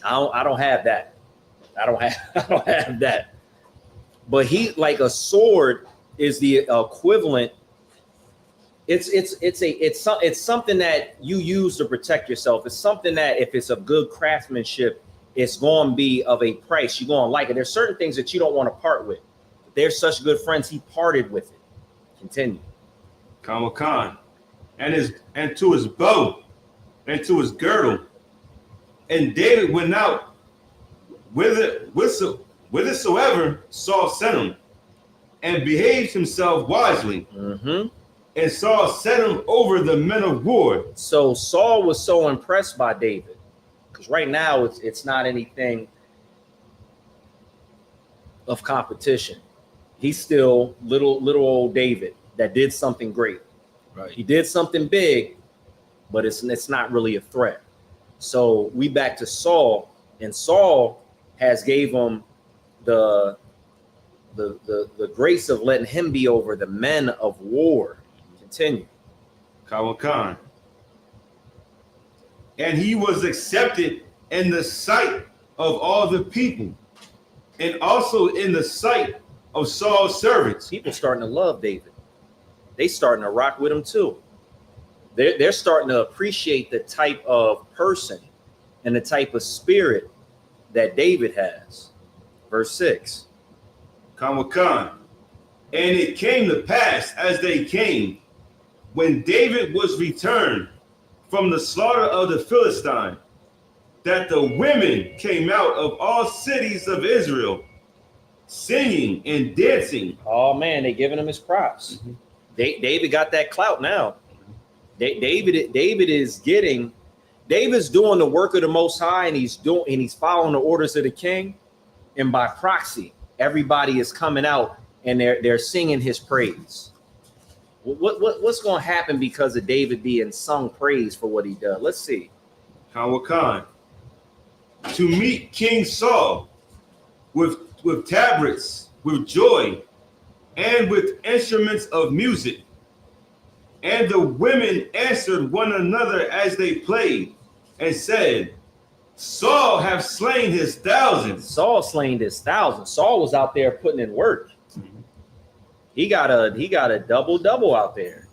Speaker 1: I don't have that. I don't have that. But he, like, a sword is the equivalent. It's something that you use to protect yourself. It's something that if it's a good craftsmanship, it's going to be of a price. You're going to like it. There's certain things that you don't want to part with. They're such good friends. He parted with it. Continue.
Speaker 3: Khan. And to his bow and to his girdle. And David went out whithersoever Saul sent him, and behaved himself wisely.
Speaker 1: Mm-hmm.
Speaker 3: And Saul set him over the men of war.
Speaker 1: So Saul was so impressed by David, because right now it's not anything of competition. He's still little old David that did something great.
Speaker 3: Right.
Speaker 1: He did something big, but it's not really a threat. So we back to Saul, and Saul has gave him the grace of letting him be over the men of war. Continue.
Speaker 3: Khan. And he was accepted in the sight of all the people, and also in the sight of Saul's servants.
Speaker 1: People starting to love David. They starting to rock with him too. They're starting to appreciate the type of person and the type of spirit that David has. Verse 6.
Speaker 3: Khan. And it came to pass as they came, when David was returned from the slaughter of the Philistine, that the women came out of all cities of Israel, singing and dancing.
Speaker 1: Oh man, they giving him his props. Mm-hmm. David got that clout now. David's doing the work of the Most High, and he's following the orders of the king, and by proxy, everybody is coming out and they're singing his praise. What's going to happen because of David being sung praise for what he does? Let's see.
Speaker 3: Khan. To meet King Saul with tabrets, with joy, and with instruments of music. And the women answered one another as they played, and said, Saul have slain his thousands.
Speaker 1: Saul slain his thousands. Saul was out there putting in work. He got a double out there.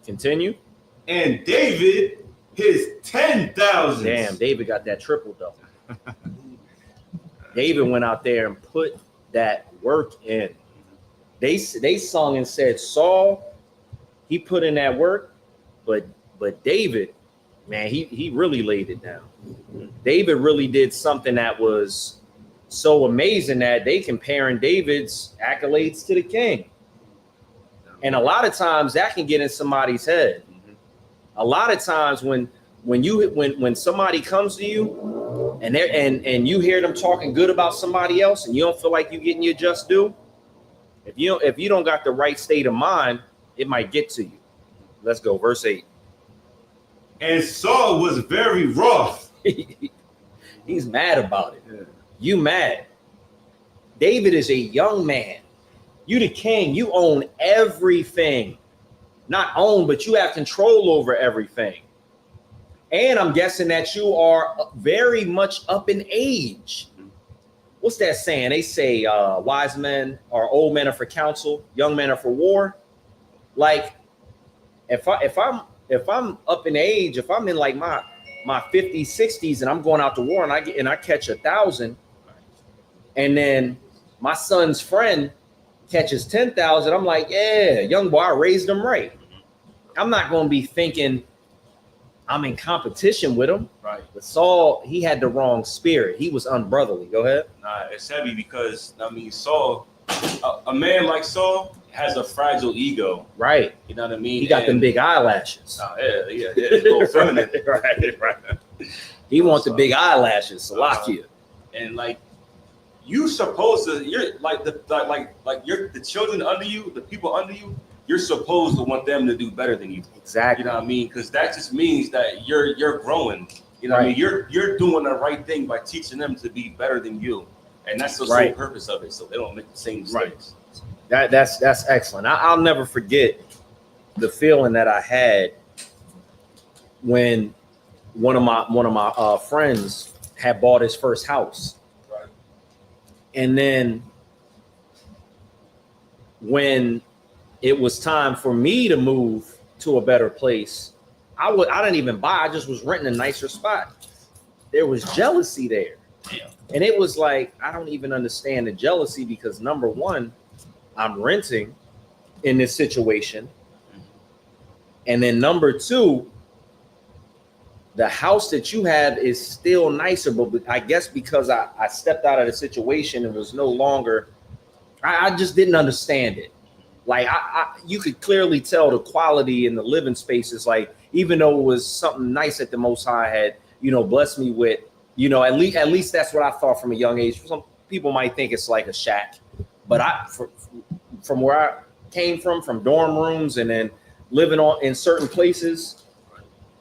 Speaker 1: Continue.
Speaker 3: And David his 10,000.
Speaker 1: Damn, David got that triple double. David went out there and put that work in. They sung and said, Saul, he put in that work, but David, man, he really laid it down. David really did something that was so amazing that they comparing David's accolades to the king. And a lot of times that can get in somebody's head. A lot of times when somebody comes to you and you hear them talking good about somebody else and you don't feel like you're getting your just due, if you don't got the right state of mind, it might get to you. Let's go, verse 8.
Speaker 3: And Saul was very wroth.
Speaker 1: He's mad about it. Yeah. You mad. David is a young man. You the king. You own everything. not own, but you have control over everything. And I'm guessing that you are very much up in age. What's that saying? They say wise men or old men are for counsel, young men are for war. Like if I'm up in age, if I'm in like my 50s, 60s, and I'm going out to war and I catch 1,000, and then my son's friend catches 10,000, I'm like, yeah, young boy, I raised him right. I'm not going to be thinking I'm in competition with him.
Speaker 3: Right.
Speaker 1: But Saul, he had the wrong spirit. He was unbrotherly. Go ahead.
Speaker 3: Nah, it's heavy because Saul, a man like Saul has a fragile ego.
Speaker 1: Right.
Speaker 3: You know what I mean?
Speaker 1: He got them big eyelashes.
Speaker 3: Yeah. A little feminine.
Speaker 1: right. He wants the big eyelashes, Salakia.
Speaker 3: And like, you supposed to, you're like you're the children under you, the people under you. You're supposed to want them to do better than you.
Speaker 1: Exactly.
Speaker 3: You know what I mean? Because that just means that you're growing. You know what I mean? You're doing the right thing by teaching them to be better than you, and that's the sole purpose of it, so they don't make the same mistakes.
Speaker 1: Right. That's excellent. I'll never forget the feeling that I had when one of my friends had bought his first house,
Speaker 3: Right.
Speaker 1: And then when it was time for me to move to a better place, I didn't even buy. I just was renting a nicer spot. There was jealousy there.
Speaker 3: Yeah.
Speaker 1: And it was like, I don't even understand the jealousy because number one, I'm renting in this situation. And then number two, the house that you have is still nicer, but I guess because I stepped out of the situation and was no longer, I just didn't understand it. Like you could clearly tell the quality in the living spaces. Like even though it was something nice that the Most High had, blessed me with, at least that's what I thought from a young age. Some people might think it's like a shack, but from where I came from dorm rooms and then living in certain places,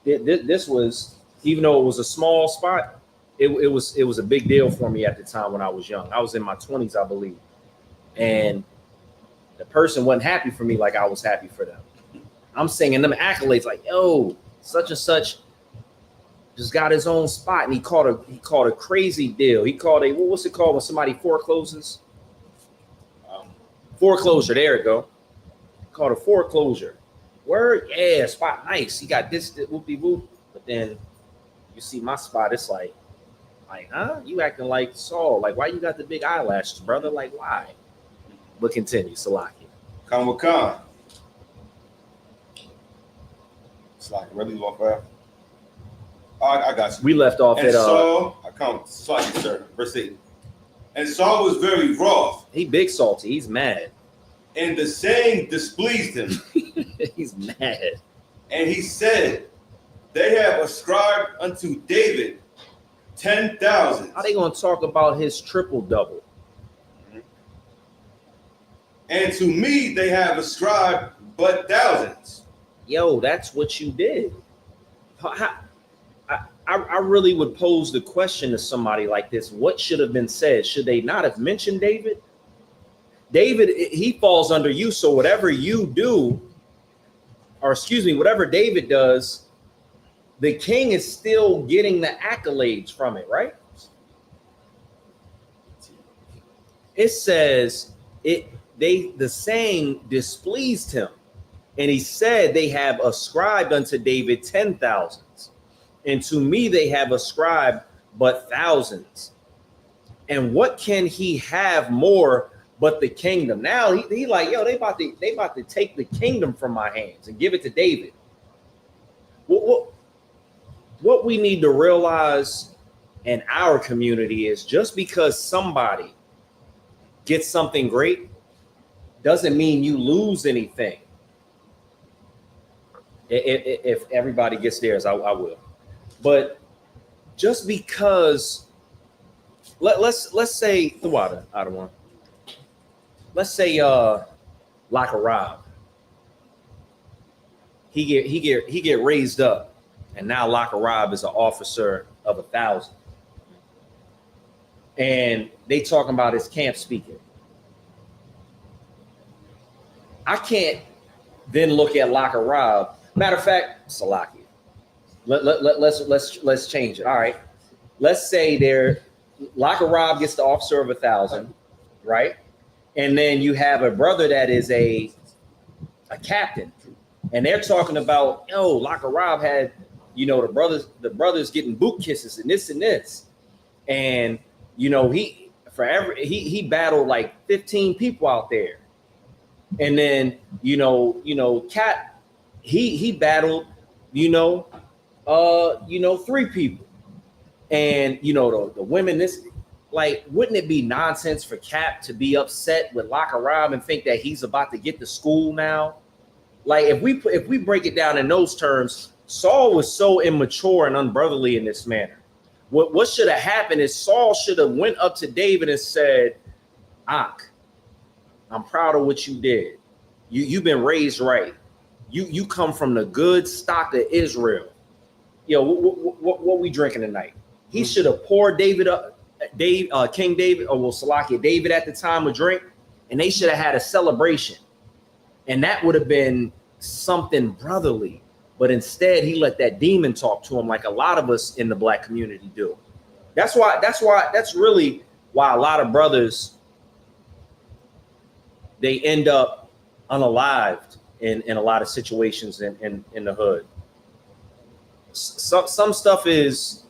Speaker 1: this was, even though it was a small spot, it was a big deal for me at the time when I was young. I was in my 20s, I believe, and the person wasn't happy for me like I was happy for them. I'm singing them accolades like, yo, such and such just got his own spot, and he called a crazy deal. He called what's it called when somebody forecloses? Foreclosure. There it go. Called a foreclosure. Word, yeah, spot nice. He got this whoopie whoop. But then you see my spot, it's like, huh? You acting like Saul. Like, why you got the big eyelashes, brother? Like, why? But continue, Salaki.
Speaker 3: Come with Khan. Salaki, really off after. I got you.
Speaker 1: We left off
Speaker 3: and
Speaker 1: at
Speaker 3: Saul, I come Salaki, sir. Verse 8. And Saul was very wroth.
Speaker 1: He big salty. He's mad.
Speaker 3: And the saying displeased him.
Speaker 1: He's mad.
Speaker 3: And he said, they have ascribed unto David 10,000.
Speaker 1: How they gonna talk about his triple double?
Speaker 3: And to me they have ascribed but thousands.
Speaker 1: Yo, that's what you did. I really would pose the question to somebody like this. What should have been said? Should they not have mentioned David? David, he falls under you. So whatever you do, or excuse me, whatever David does, the king is still getting the accolades from it, right? It says the saying displeased him. And he said, they have ascribed unto David 10,000s. And to me, they have ascribed but thousands. And what can he have more but the kingdom? Now he like, yo, they about to take the kingdom from my hands and give it to David. What we need to realize in our community is just because somebody gets something great doesn't mean you lose anything. If everybody gets theirs, I will. But just because, let's say the water, I don't want. Let's say Lakarab. He get raised up, and now Lakarab is an officer of 1,000. And they talking about his camp speaking. I can't then look at Rob. Matter of fact, Salakia. Let's change it. All right. Let's say Rob gets the officer of 1,000, right? And then you have a brother that is a captain, and they're talking about, Rob had, the brothers getting boot kisses and this, and he battled like 15 people out there, and then Cat he battled 3 people, and the women. Wouldn't it be nonsense for Cap to be upset with Rob and think that he's about to get to school now? Like, if we break it down in those terms, Saul was so immature and unbrotherly in this manner. What should have happened is Saul should have went up to David and said, "Ak, I'm proud of what you did. You've been raised right. You come from the good stock of Israel. What we drinking tonight?" He should have poured King David, Salakia, David at the time, a drink, and they should have had a celebration. And that would have been something brotherly. But instead, he let that demon talk to him, like a lot of us in the black community do. That's really why a lot of brothers, they end up unalived in a lot of situations in the hood. Some stuff is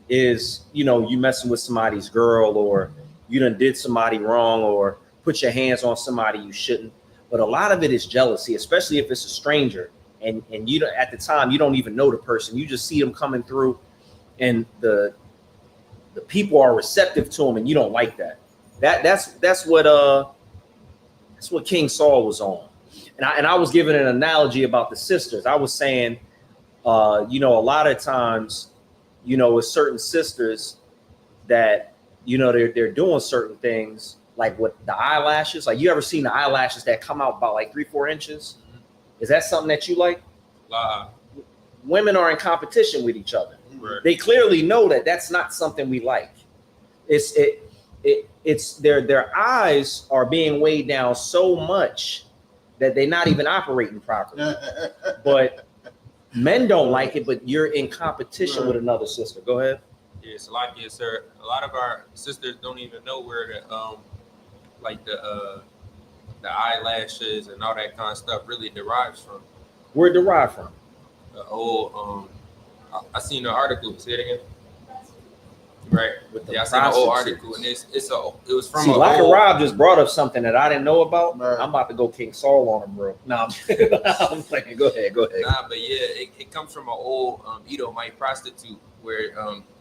Speaker 1: you messing with somebody's girl, or you done did somebody wrong, or put your hands on somebody you shouldn't. But a lot of it is jealousy, especially if it's a stranger, and you don't, at the time you don't even know the person. You just see them coming through, and the people are receptive to them, and you don't like that. That's what King Saul was on. And I was giving an analogy about the sisters. I was saying, a lot of times, with certain sisters that, they're doing certain things, like with the eyelashes. Like, you ever seen the eyelashes that come out about like 3-4 inches? Is that something that you like? Women are in competition with each other. Right. They clearly know that that's not something we like. It's their eyes are being weighed down so much that they're not even operating properly. But men don't like it, but you're in competition with another sister. Go ahead.
Speaker 4: Yes, Salakia, sir. A lot of our sisters don't even know where the eyelashes and all that kind of stuff really derives from.
Speaker 1: Where it derived from?
Speaker 4: The old I seen an article. Say it again. Right. I seen an old article, and it was from. See,
Speaker 1: Rob just brought up something that I didn't know about. Right. I'm about to go King Saul on him, bro. No, I'm playing. Go ahead.
Speaker 4: Nah, but yeah, it comes from an old Edomite prostitute where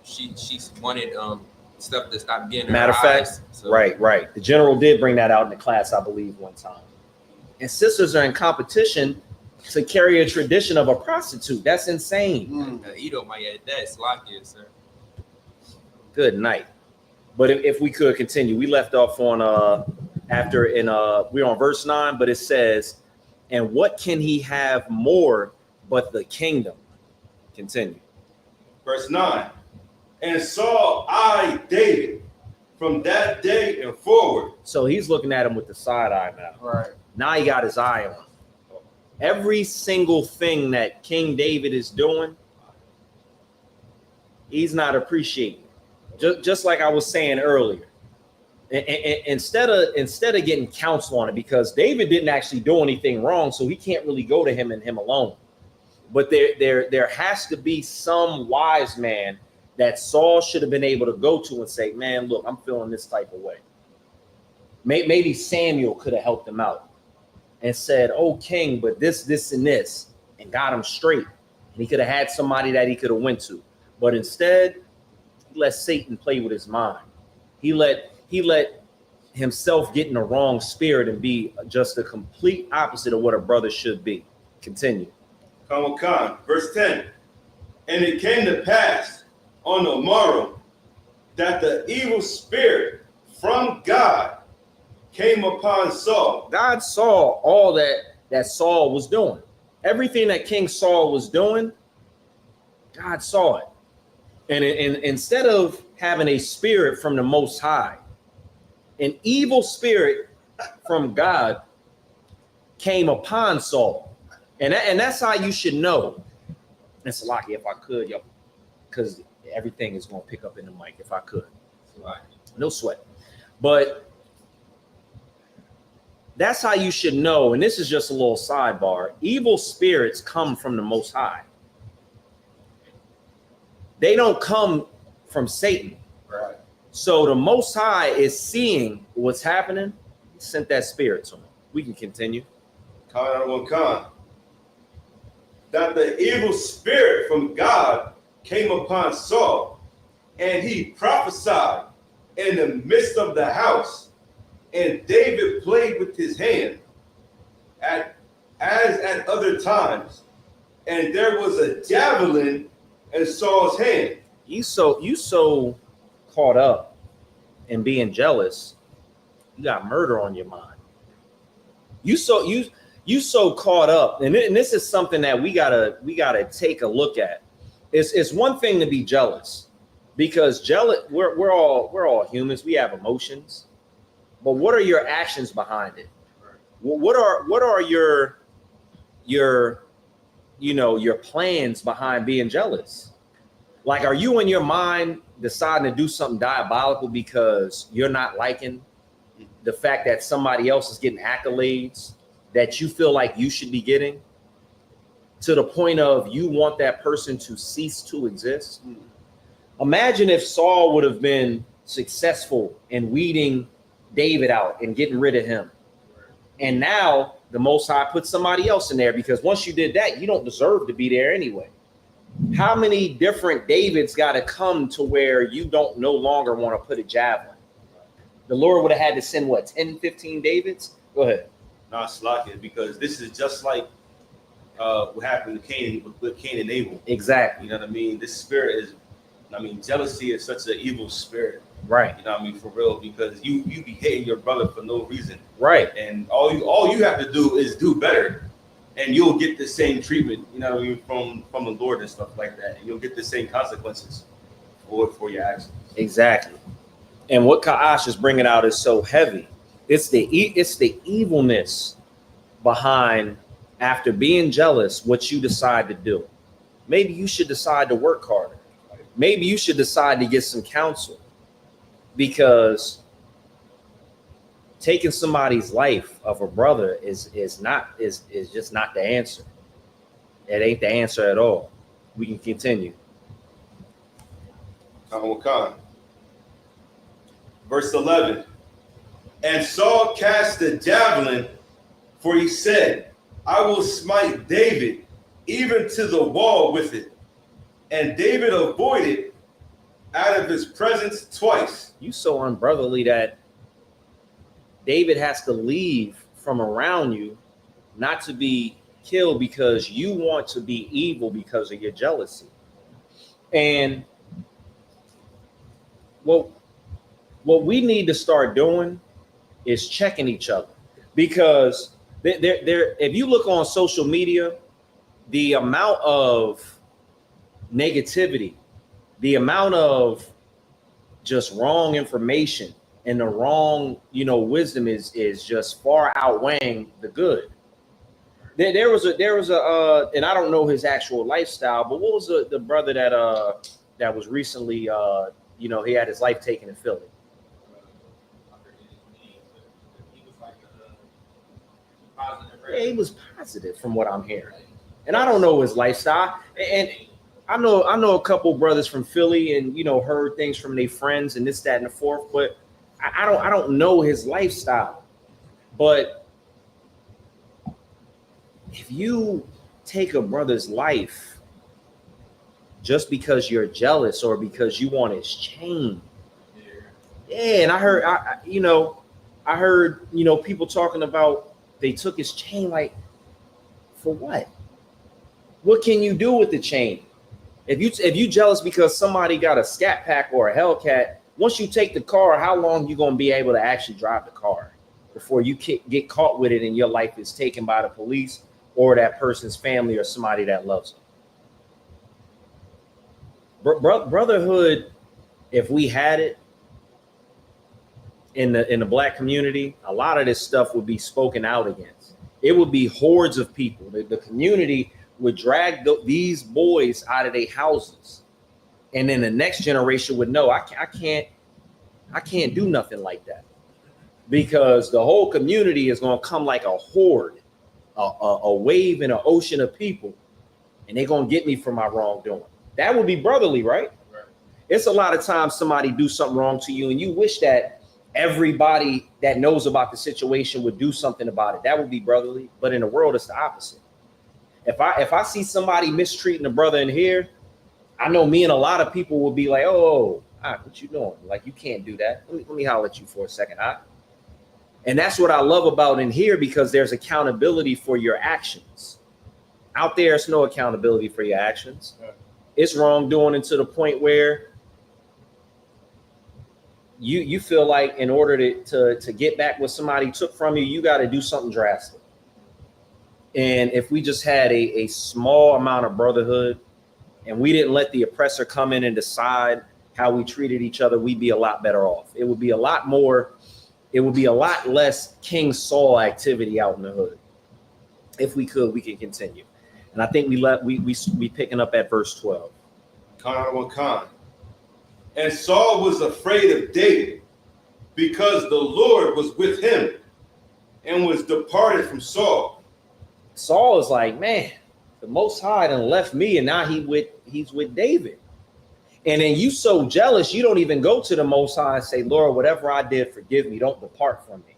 Speaker 4: she wanted stuff to stop getting.
Speaker 1: Matter of fact, so. Right. The general did bring that out in the class, I believe, one time. And sisters are in competition to carry a tradition of a prostitute. That's insane.
Speaker 4: Edomite at that, Salakia, sir.
Speaker 1: Good night. But if we could continue, we left off on we're on verse 9, but it says, "And what can he have more but the kingdom?" Continue.
Speaker 3: Verse 9. "And Saul eyed David from that day and forward."
Speaker 1: So he's looking at him with the side eye now.
Speaker 2: Right.
Speaker 1: Now he got his eye on him. Every single thing that King David is doing, he's not appreciating. Just like I was saying earlier, instead of getting counsel on it, because David didn't actually do anything wrong, so he can't really go to him and him alone. But there has to be some wise man that Saul should have been able to go to and say, "Man, look, I'm feeling this type of way." Maybe Samuel could have helped him out and said, "Oh, King, but this, and this," and got him straight. And he could have had somebody that he could have went to. But instead, let Satan play with his mind. He let himself get in the wrong spirit and be just the complete opposite of what a brother should be. Continue.
Speaker 3: Verse 10. "And it came to pass on the morrow that the evil spirit from God came upon Saul."
Speaker 1: God saw all that Saul was doing. Everything that King Saul was doing, God saw it. And instead of having a spirit from the Most High, an evil spirit from God came upon Saul. And that's how you should know. And Salaki, if I could, yo, because everything is going to pick up in the mic if I could. No sweat. But that's how you should know. And this is just a little sidebar. Evil spirits come from the Most High. They don't come from Satan.
Speaker 3: Right.
Speaker 1: So the Most High is seeing what's happening. He sent that spirit to him. We can continue.
Speaker 3: That the evil spirit from God came upon Saul, and he prophesied in the midst of the house, and David played with his hand as at other times, and there was a javelin in Saul's hand.
Speaker 1: You so caught up in being jealous, you got murder on your mind. You so caught up, and this is something that we gotta take a look at. It's one thing to be jealous, because we're all humans. We have emotions, but what are your actions behind it? What are your plans behind being jealous? Like, are you in your mind deciding to do something diabolical because you're not liking the fact that somebody else is getting accolades that you feel like you should be getting, to the point of you want that person to cease to exist? Imagine if Saul would have been successful in weeding David out and getting rid of him. And now the Most High put somebody else in there, because once you did that, you don't deserve to be there anyway. How many different Davids got to come to where you don't no longer want to put a javelin? The Lord would have had to send, 10, 15 Davids? Go ahead.
Speaker 3: Not slacking, because this is just like what happened to Cain with Cain and Abel.
Speaker 1: Exactly.
Speaker 3: You know what I mean? This spirit is, jealousy is such an evil spirit.
Speaker 1: Right.
Speaker 3: You know what I mean? For real, because you be hating your brother for no reason.
Speaker 1: Right.
Speaker 3: And all you have to do is do better, and you'll get the same treatment, you know what I mean, from the Lord and stuff like that. And you'll get the same consequences for your actions.
Speaker 1: Exactly. And what Ka'ash is bringing out is so heavy. It's the evilness behind, after being jealous, what you decide to do. Maybe you should decide to work harder. Maybe you should decide to get some counsel, because taking somebody's life of a brother is just not the answer. It ain't the answer at all. We can continue.
Speaker 3: Verse 11. And Saul cast the javelin, for he said, I will smite David even to the wall with it. And David avoided out of his presence twice.
Speaker 1: You so unbrotherly that David has to leave from around you, not to be killed because you want to be evil because of your jealousy. And what we need to start doing is checking each other, because if you look on social media, the amount of negativity, the amount of just wrong information and the wrong, wisdom is just far outweighing the good. There was a and I don't know his actual lifestyle, but what was the brother that was recently he had his life taken in Philly? Yeah, he was positive from what I'm hearing, and I don't know his lifestyle. And I know a couple brothers from Philly, and heard things from their friends and this, that, and the fourth. But I don't know his lifestyle. But if you take a brother's life just because you're jealous or because you want his chain, yeah. And I heard people talking about they took his chain. Like, for what? What can you do with the chain? If you jealous because somebody got a Scat Pack or a Hellcat, once you take the car, how long you gonna be able to actually drive the car before you get caught with it and your life is taken by the police or that person's family or somebody that loves them? Brotherhood, if we had it in the Black community, a lot of this stuff would be spoken out against. It would be hordes of people. The community would drag these boys out of their houses, and then the next generation would know I can't do nothing like that, because the whole community is going to come like a horde, a wave in an ocean of people, and they're going to get me for my wrongdoing. That would be brotherly, right?
Speaker 4: Right.
Speaker 1: It's a lot of times somebody do something wrong to you, and you wish that everybody that knows about the situation would do something about it. That would be brotherly. But in the world, it's the opposite. If I see somebody mistreating a brother in here, I know me and a lot of people will be like, oh, what you doing? Like, you can't do that. Let me holler at you for a second. And that's what I love about in here, because there's accountability for your actions. Out there, there's no accountability for your actions. It's wrongdoing, and to the point where you feel like in order to get back what somebody took from you, you got to do something drastic. And if we just had a small amount of brotherhood, and we didn't let the oppressor come in and decide how we treated each other, we'd be a lot better off. It would be a lot less King Saul activity out in the hood. If we could continue. And I think we picking up at verse 12.
Speaker 3: And Saul was afraid of David, because the Lord was with him and was departed from Saul.
Speaker 1: Saul is like, man, the Most High done left me, and now he's with David. And then you so jealous, you don't even go to the Most High and say, Lord, whatever I did, forgive me. Don't depart from me.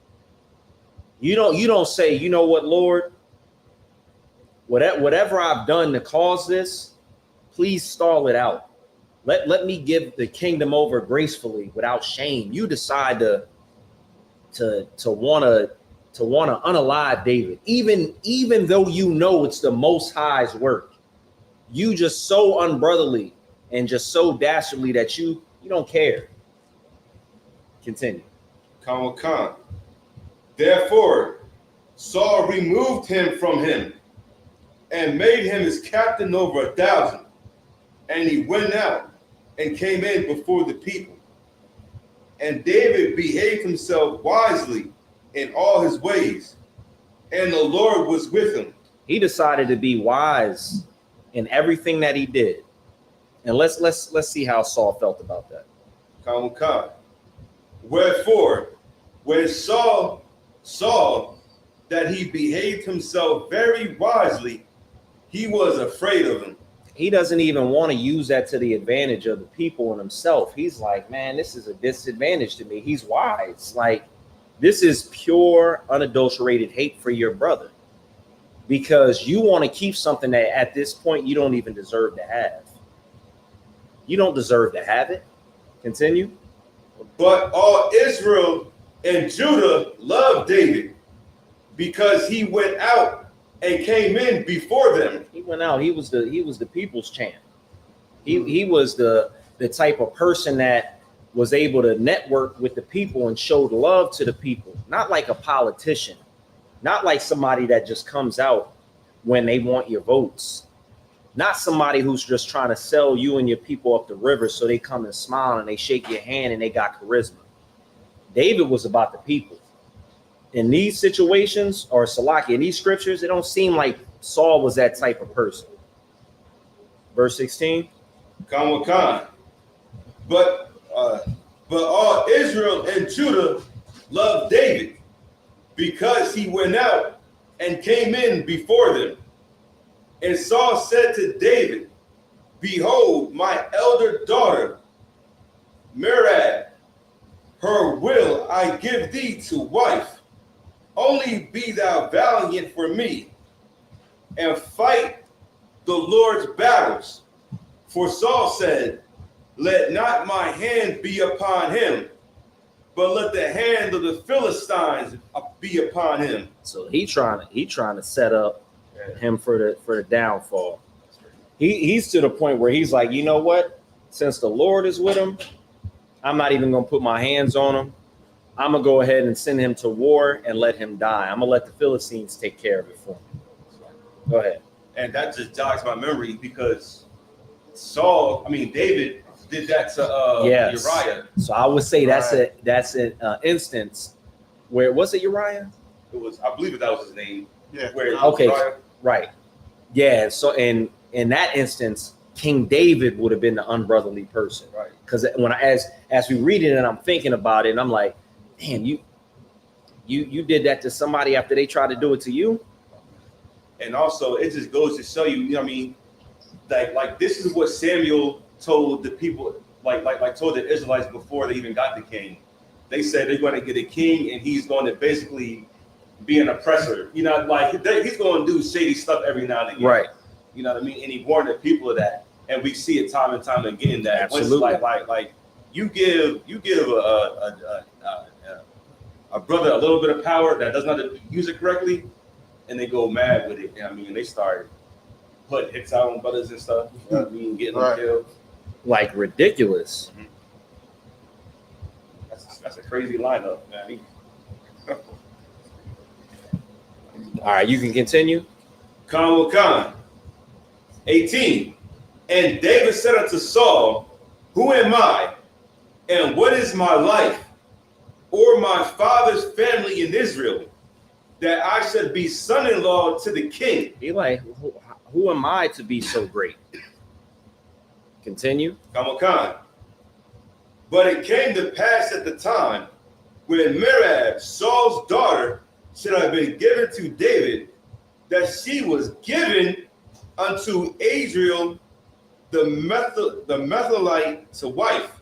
Speaker 1: You don't say, you know what, Lord, whatever I've done to cause this, please stall it out. Let me give the kingdom over gracefully without shame. You decide to want to unalive David, even though you know it's the Most High's work. You just so unbrotherly and just so dastardly that you don't care. Continue.
Speaker 3: Therefore, Saul removed him from him and made him his captain over 1,000. And he went out and came in before the people. And David behaved himself wisely in all his ways, and the Lord was with him.
Speaker 1: He decided to be wise in everything that he did. And let's see how Saul felt about that.
Speaker 3: Wherefore, when Saul saw that he behaved himself very wisely, he was afraid of him.
Speaker 1: He doesn't even want to use that to the advantage of the people and himself. He's like, man, this is a disadvantage to me. He's wise. Like, this is pure, unadulterated hate for your brother, because you want to keep something that at this point you don't even deserve to have. You don't deserve to have it. Continue.
Speaker 3: But all Israel and Judah loved David, because he went out and came in before them.
Speaker 1: He went out. He was the people's champ. He was the type of person that was able to network with the people and showed love to the people. Not like a politician, not like somebody that just comes out when they want your votes. Not somebody who's just trying to sell you and your people up the river so they come and smile and they shake your hand and they got charisma. David was about the people. In these situations, or Salaki, in these scriptures, it don't seem like Saul was that type of person. Verse 16.
Speaker 3: But all Israel and Judah loved David, because he went out and came in before them. And Saul said to David, behold, my elder daughter, Merab, her will I give thee to wife. Only be thou valiant for me, and fight the Lord's battles. For Saul said, let not my hand be upon him, but let the hand of the Philistines be upon him.
Speaker 1: So he trying to set up him for the downfall. He's to the point where he's like, you know what? Since the Lord is with him, I'm not even gonna put my hands on him. I'm gonna go ahead and send him to war and let him die. I'm gonna let the Philistines take care of it for him. Go ahead.
Speaker 3: And that just jogs my memory, because David did that to Uriah.
Speaker 1: So I would say that's an instance where, was it Uriah?
Speaker 3: It was, I believe that was his name.
Speaker 2: Yeah.
Speaker 3: Where
Speaker 1: Okay. Right. Yeah. So in that instance, King David would have been the unbrotherly person.
Speaker 3: Right.
Speaker 1: Because when as we read it and I'm thinking about it, and I'm like, man, you did that to somebody after they tried to do it to you.
Speaker 3: And also, it just goes to show you, you know what I mean? Like this is what Samuel told the people, like told the Israelites before they even got the king. They said they're going to get a king, and he's going to basically be an oppressor. You know, like he's going to do shady stuff every now and again.
Speaker 1: Right.
Speaker 3: You know what I mean? And he warned the people of that, and we see it time and time again. That
Speaker 1: Absolutely.
Speaker 3: once like you give a brother a little bit of power that does not use it correctly, and they go mad with it. You know what I mean? And they start putting hits out on brothers and stuff. You know what I mean? Getting them killed.
Speaker 1: Like ridiculous.
Speaker 3: That's a crazy lineup, man.
Speaker 1: All right, you can continue.
Speaker 3: Khan 18. And David said unto Saul, who am I, and what is my life, or my father's family in Israel, that I should be son-in-law to the king?
Speaker 1: He like, who am I to be so great? Continue.
Speaker 3: Khan. But it came to pass at the time when Merab, Saul's daughter, should have been given to David, that she was given unto Adriel the Metholite to wife.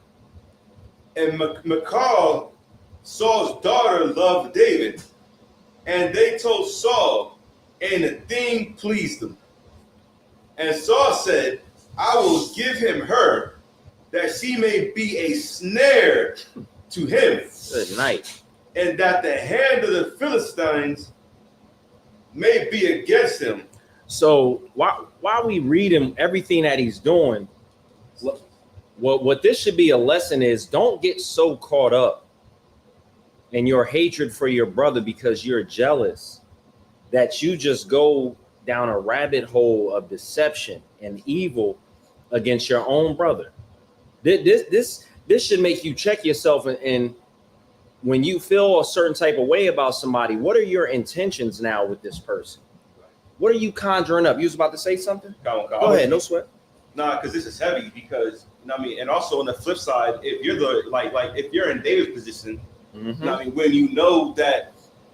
Speaker 3: And Michal, Saul's daughter, loved David. And they told Saul, and the thing pleased them. And Saul said, I will give him her, that she may be a snare to him.
Speaker 1: Good night.
Speaker 3: And that the hand of the Philistines may be against him.
Speaker 1: So while we read him everything that he's doing, what this should be a lesson is, don't get so caught up in your hatred for your brother because you're jealous that you just go down a rabbit hole of deception and evil against your own brother. This should make you check yourself, and when you feel a certain type of way about somebody, what are your intentions now with this person? What are you conjuring up? You was about to say something?
Speaker 3: Go
Speaker 1: ahead, no sweat.
Speaker 3: Nah, because this is heavy. Because you know what I mean, and also on the flip side, if you're the like if you're in David's position, you know what I mean, when you know that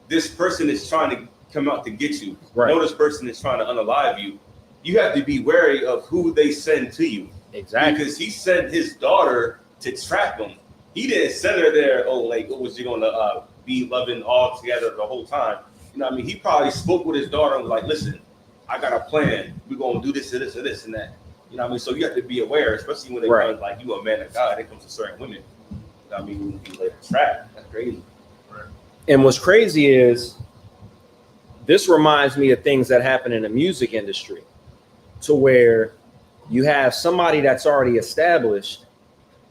Speaker 3: this person is trying to come out to get you, know this person is trying to unalive you, you have to be wary of who they send to you.
Speaker 1: Exactly.
Speaker 3: Because he sent his daughter to trap him. He didn't send her there. Oh, like, was you gonna be loving all together the whole time? You know what I mean? He probably spoke with his daughter and was like, listen, I got a plan. We're gonna do this and this and this and that. You know what I mean? So you have to be aware, especially when they come like you a man of God, it comes to certain women. You know what I mean? You like trap. That's crazy. Right.
Speaker 1: And what's crazy is this reminds me of things that happen in the music industry, to where you have somebody that's already established,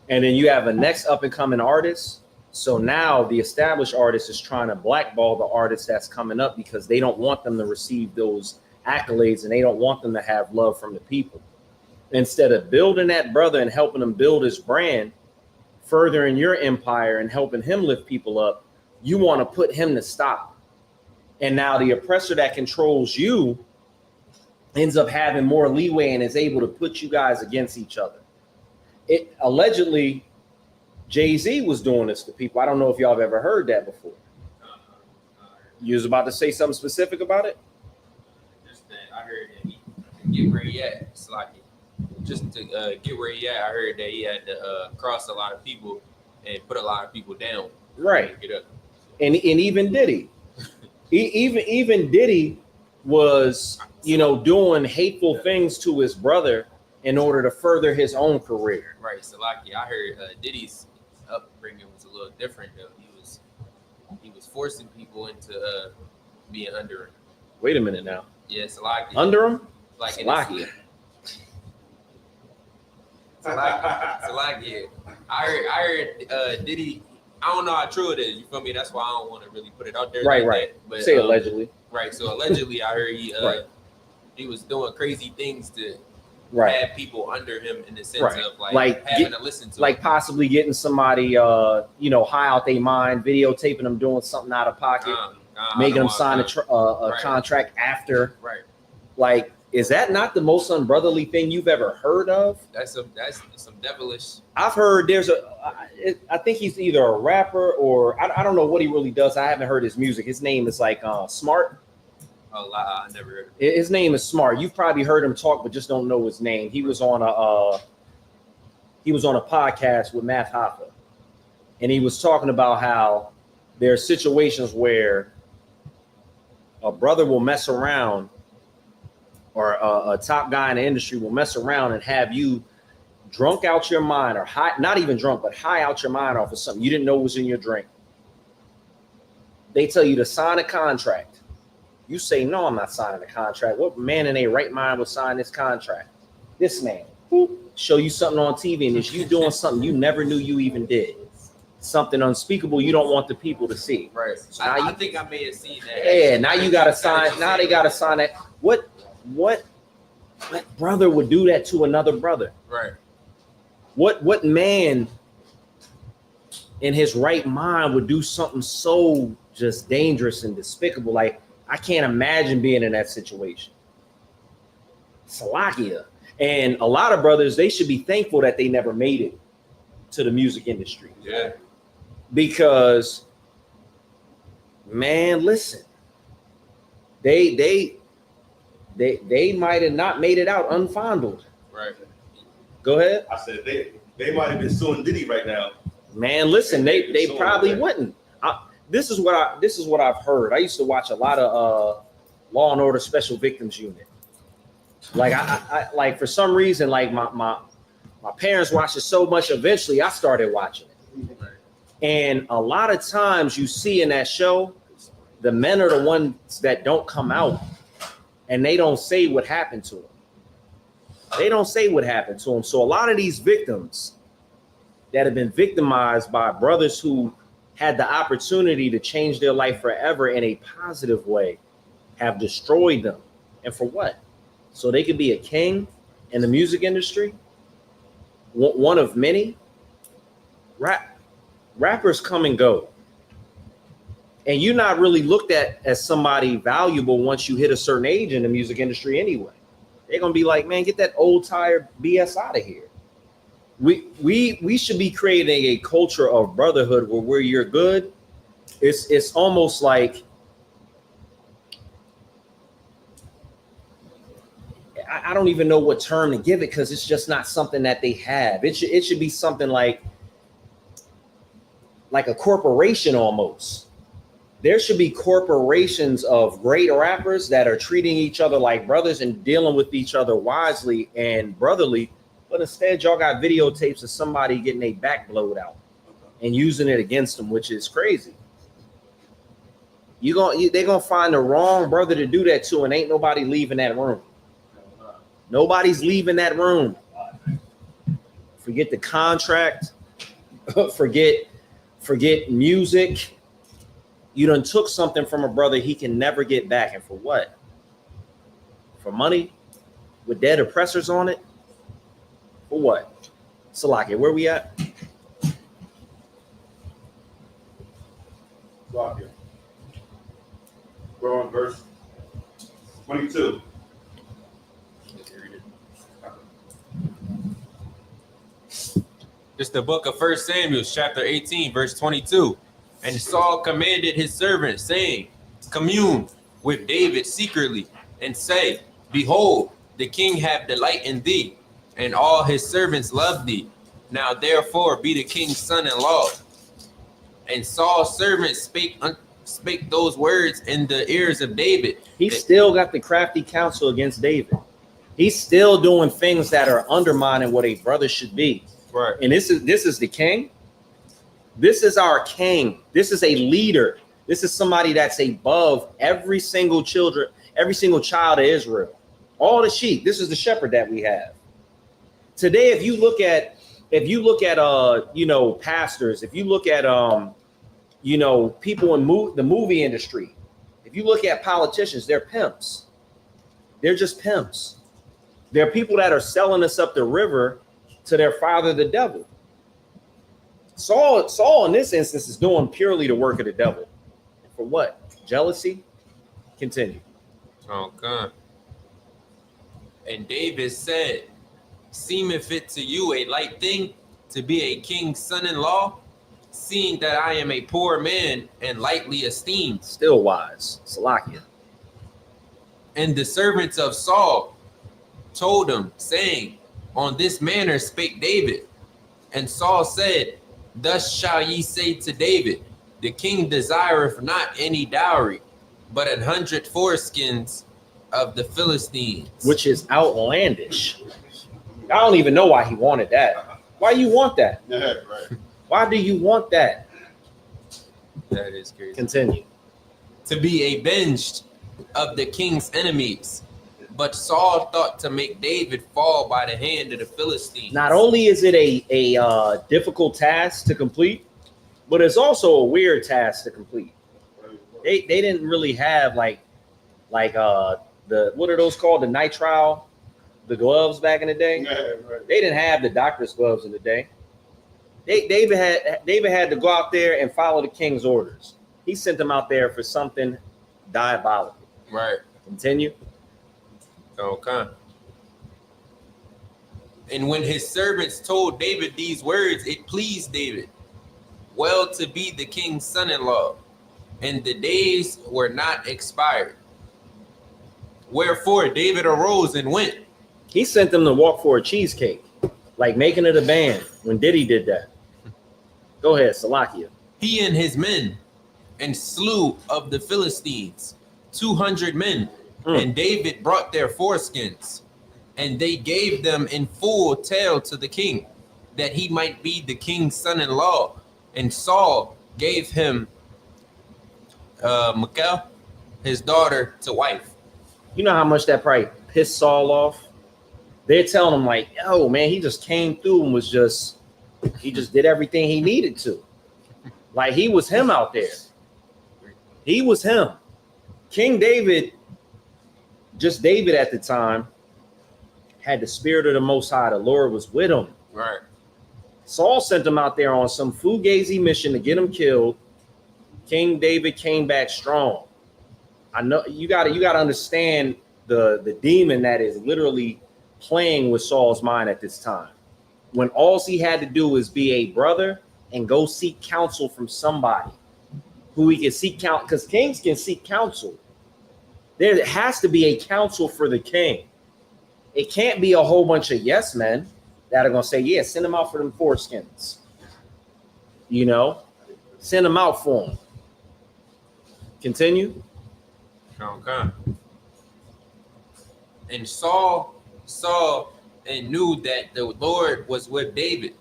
Speaker 1: and then you have a next up and coming artist. So now the established artist is trying to blackball the artist that's coming up because they don't want them to receive those accolades and they don't want them to have love from the people. Instead of building that brother and helping him build his brand, furthering your empire and helping him lift people up, you want to put him to stop. And now the oppressor that controls you ends up having more leeway and is able to put you guys against each other. It allegedly, Jay-Z was doing this to people. I don't know if y'all have ever heard that before. You was about to say something specific about it?
Speaker 4: Just that I heard that he get where he at. It's like just to get where he at. I heard that he had to cross a lot of people and put a lot of people down.
Speaker 1: Right.
Speaker 4: Get up.
Speaker 1: And even Diddy, even Diddy was, doing hateful things to his brother in order to further his own career.
Speaker 4: Right. So like I heard Diddy's upbringing was a little different though. He was forcing people into being under him.
Speaker 1: Wait a minute now.
Speaker 4: Yeah, Salaki.
Speaker 1: Under him?
Speaker 4: Like
Speaker 1: Salaki.
Speaker 4: Salaki. I heard Diddy. I don't know how true it is. You feel me? That's why I don't want to really put it out there.
Speaker 1: Right,
Speaker 4: like
Speaker 1: right.
Speaker 4: That. But,
Speaker 1: say allegedly.
Speaker 4: Right. So allegedly, I heard he was doing crazy things to have people under him in the sense of like having to listen to
Speaker 1: like
Speaker 4: him.
Speaker 1: Possibly getting somebody high out their mind, videotaping them doing something out of pocket. making them
Speaker 4: don't
Speaker 1: sign
Speaker 4: want
Speaker 1: a
Speaker 4: Right.
Speaker 1: contract after.
Speaker 4: Right.
Speaker 1: Like, is that not the most unbrotherly thing you've ever heard of?
Speaker 4: That's some devilish.
Speaker 1: I've heard I think he's either a rapper or I don't know what he really does. I haven't heard his music. His name is like Smart.
Speaker 4: A lot. I never heard of
Speaker 1: His name is Smart. You've probably heard him talk, but just don't know his name. He was on a podcast with Matt Hoffa, and he was talking about how there are situations where a brother will mess around, or a top guy in the industry will mess around and have you drunk out your mind, or high, not even drunk, but high out your mind off of something you didn't know was in your drink. They tell you to sign a contract. You say, no, I'm not signing a contract. What man in a right mind would sign this contract? This man. Show you something on TV, and it's you doing something you never knew you even did. Something unspeakable you don't want the people to see.
Speaker 4: Right.
Speaker 1: So now
Speaker 4: I think I may have seen that.
Speaker 1: Yeah, now you gotta sign. Now they gotta sign that. What brother would do that to another brother?
Speaker 4: Right.
Speaker 1: What man in his right mind would do something so just dangerous and despicable? Like, I can't imagine being in that situation. Salakia. And a lot of brothers, they should be thankful that they never made it to the music industry.
Speaker 4: Yeah.
Speaker 1: Because, man, listen, they might have not made it out unfondled.
Speaker 4: Right.
Speaker 1: Go ahead.
Speaker 3: I said they might have been suing Diddy right now.
Speaker 1: Man, listen, they probably wouldn't. This is what I've heard. I used to watch a lot of Law and Order Special Victims Unit. Like I like, for some reason, like my parents watched it so much. Eventually, I started watching it. And a lot of times, you see in that show, the men are the ones that don't come out, and they don't say what happened to them. They don't say what happened to them. So a lot of these victims that have been victimized by brothers who had the opportunity to change their life forever in a positive way have destroyed them. And for what? So they could be a king in the music industry, one of many. Rappers come and go. And you're not really looked at as somebody valuable once you hit a certain age in the music industry anyway. They're going to be like, man, get that old tired BS out of here. We should be creating a culture of brotherhood where you're good. It's almost like, I don't even know what term to give it, because it's just not something that they have. It should be something like a corporation almost. There should be corporations of great rappers that are treating each other like brothers and dealing with each other wisely and brotherly. But instead, y'all got videotapes of somebody getting their back blowed out and using it against them, which is crazy. They're gonna find the wrong brother to do that to, and ain't nobody leaving that room. Nobody's leaving that room. Forget the contract. Forget music. You done took something from a brother he can never get back. And for what? For money? With dead oppressors on it? For what? Salakia, where we at?
Speaker 3: Salakia. We're on verse 22.
Speaker 4: It's the book of 1 Samuel, chapter 18, verse 22. And Saul commanded his servants, saying, commune with David secretly, and say, behold, the king have delight in thee, and all his servants love thee. Now therefore be the king's son-in-law. And Saul's servants spake those words in the ears of David.
Speaker 1: He still got the crafty counsel against David. He's still doing things that are undermining what a brother should be.
Speaker 4: Right.
Speaker 1: And this is the king. This is our king. This is a leader. This is somebody that's above every single child of Israel. All the sheep. This is the shepherd that we have. Today, if you look at pastors, if you look at people in the movie industry, if you look at politicians, they're pimps. They're just pimps. They're people that are selling us up the river to their father, the devil. Saul in this instance is doing purely the work of the devil. For what? Jealousy? Continue.
Speaker 4: Okay. And David said, seemeth it to you a light thing to be a king's son-in-law, seeing that I am a poor man and lightly esteemed?
Speaker 1: Still wise. Salakia.
Speaker 4: And the servants of Saul told him, saying, on this manner spake David. And Saul said, thus shall ye say to David, the king desireth not any dowry, but 100 foreskins of the Philistines.
Speaker 1: Which is outlandish. I don't even know why he wanted that. Why you want that?
Speaker 2: Yeah, right.
Speaker 1: Why do you want that?
Speaker 4: That is crazy.
Speaker 1: Continue.
Speaker 4: To be avenged of the king's enemies. But Saul thought to make David fall by the hand of the Philistines.
Speaker 1: Not only is it a difficult task to complete, but it's also a weird task to complete. They didn't really have like the what are those called, the nitrile, the gloves back in the day.
Speaker 2: Yeah, right.
Speaker 1: They didn't have the doctor's gloves in the day. David had to go out there and follow the king's orders. He sent them out there for something diabolical.
Speaker 4: Right.
Speaker 1: Continue.
Speaker 4: Okay. And when his servants told David these words, it pleased David well to be the king's son-in-law, and the days were not expired. Wherefore David arose and went.
Speaker 1: He sent them to walk for a cheesecake, like making it a band when Diddy did that. Go ahead, Salakia.
Speaker 4: He and his men, and slew of the Philistines 200 men. And David brought their foreskins, and they gave them in full tale to the king, that he might be the king's son-in-law. And Saul gave him Michal, his daughter, to wife.
Speaker 1: You know how much that probably pissed Saul off? They're telling him like, yo, man, he just came through and he just did everything he needed to. Like he was him out there. He was him. King David, just David at the time, had the spirit of the Most High. The Lord was with him.
Speaker 4: Right.
Speaker 1: Saul sent him out there on some fugazi mission to get him killed. King David came back strong. I know you got to understand the demon that is literally playing with Saul's mind at this time. When all he had to do is be a brother and go seek counsel from somebody who he can seek counsel, because kings can seek counsel. There has to be a counsel for the king. It can't be a whole bunch of yes men that are going to say, yeah, send them out for them foreskins. You know, send them out for them. Continue.
Speaker 4: Okay. And Saul saw and knew that the Lord was with David,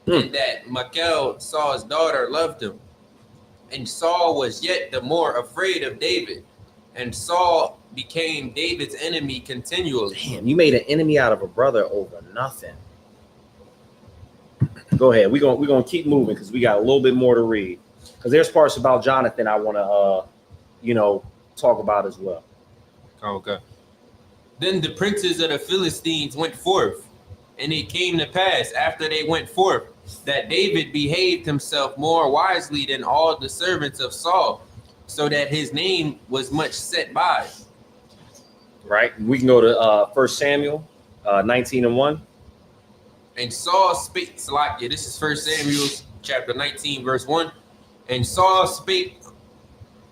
Speaker 4: and that Michal, Saul's daughter, loved him. And Saul was yet the more afraid of David. And Saul became David's enemy continually.
Speaker 1: Damn, you made an enemy out of a brother over nothing. Go ahead. We're gonna keep moving because we got a little bit more to read. Because there's parts about Jonathan I want to talk about as well.
Speaker 4: Okay. Then the princes of the Philistines went forth, and it came to pass after they went forth that David behaved himself more wisely than all the servants of Saul, so that his name was much set by.
Speaker 1: Right. We can go to 1 Samuel 19:1.
Speaker 4: And Saul spake, Salakia, this is 1 Samuel chapter 19, verse 1. And Saul spake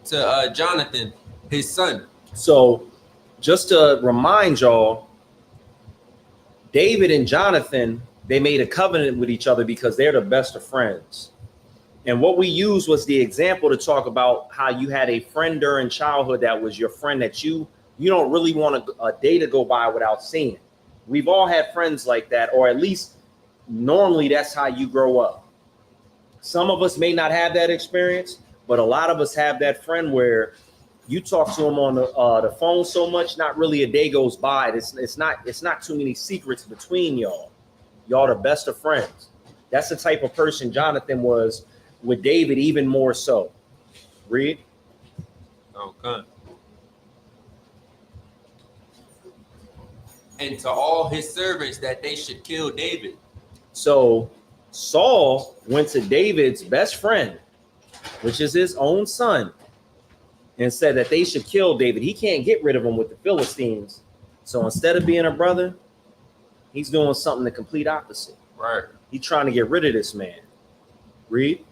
Speaker 4: to Jonathan, his son.
Speaker 1: So just to remind y'all, David and Jonathan, they made a covenant with each other because they're the best of friends. And what we used was the example to talk about how you had a friend during childhood that was your friend that you don't really want a day to go by without seeing. We've all had friends like that, or at least normally that's how you grow up. Some of us may not have that experience, but a lot of us have that friend where you talk to them on the phone so much, not really a day goes by. It's not too many secrets between y'all. Y'all the best of friends. That's the type of person Jonathan was with David, even more so. Read.
Speaker 4: Okay. And to all his servants that they should kill David.
Speaker 1: So Saul went to David's best friend, which is his own son, and said that they should kill David. He can't get rid of him with the Philistines. So instead of being a brother, he's doing something the complete opposite.
Speaker 4: Right.
Speaker 1: He's trying to get rid of this man. Read.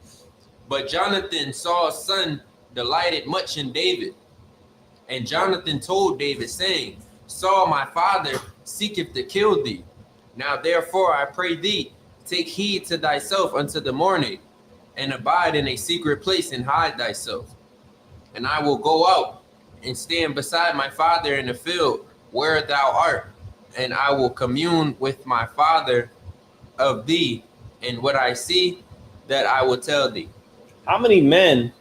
Speaker 4: But Jonathan, Saul's son, delighted much in David. And Jonathan told David, saying, Saul, my father, seeketh to kill thee. Now therefore, I pray thee, take heed to thyself unto the morning, and abide in a secret place and hide thyself. And I will go out and stand beside my father in the field where thou art, and I will commune with my father of thee, and what I see, that I will tell thee.
Speaker 1: How many men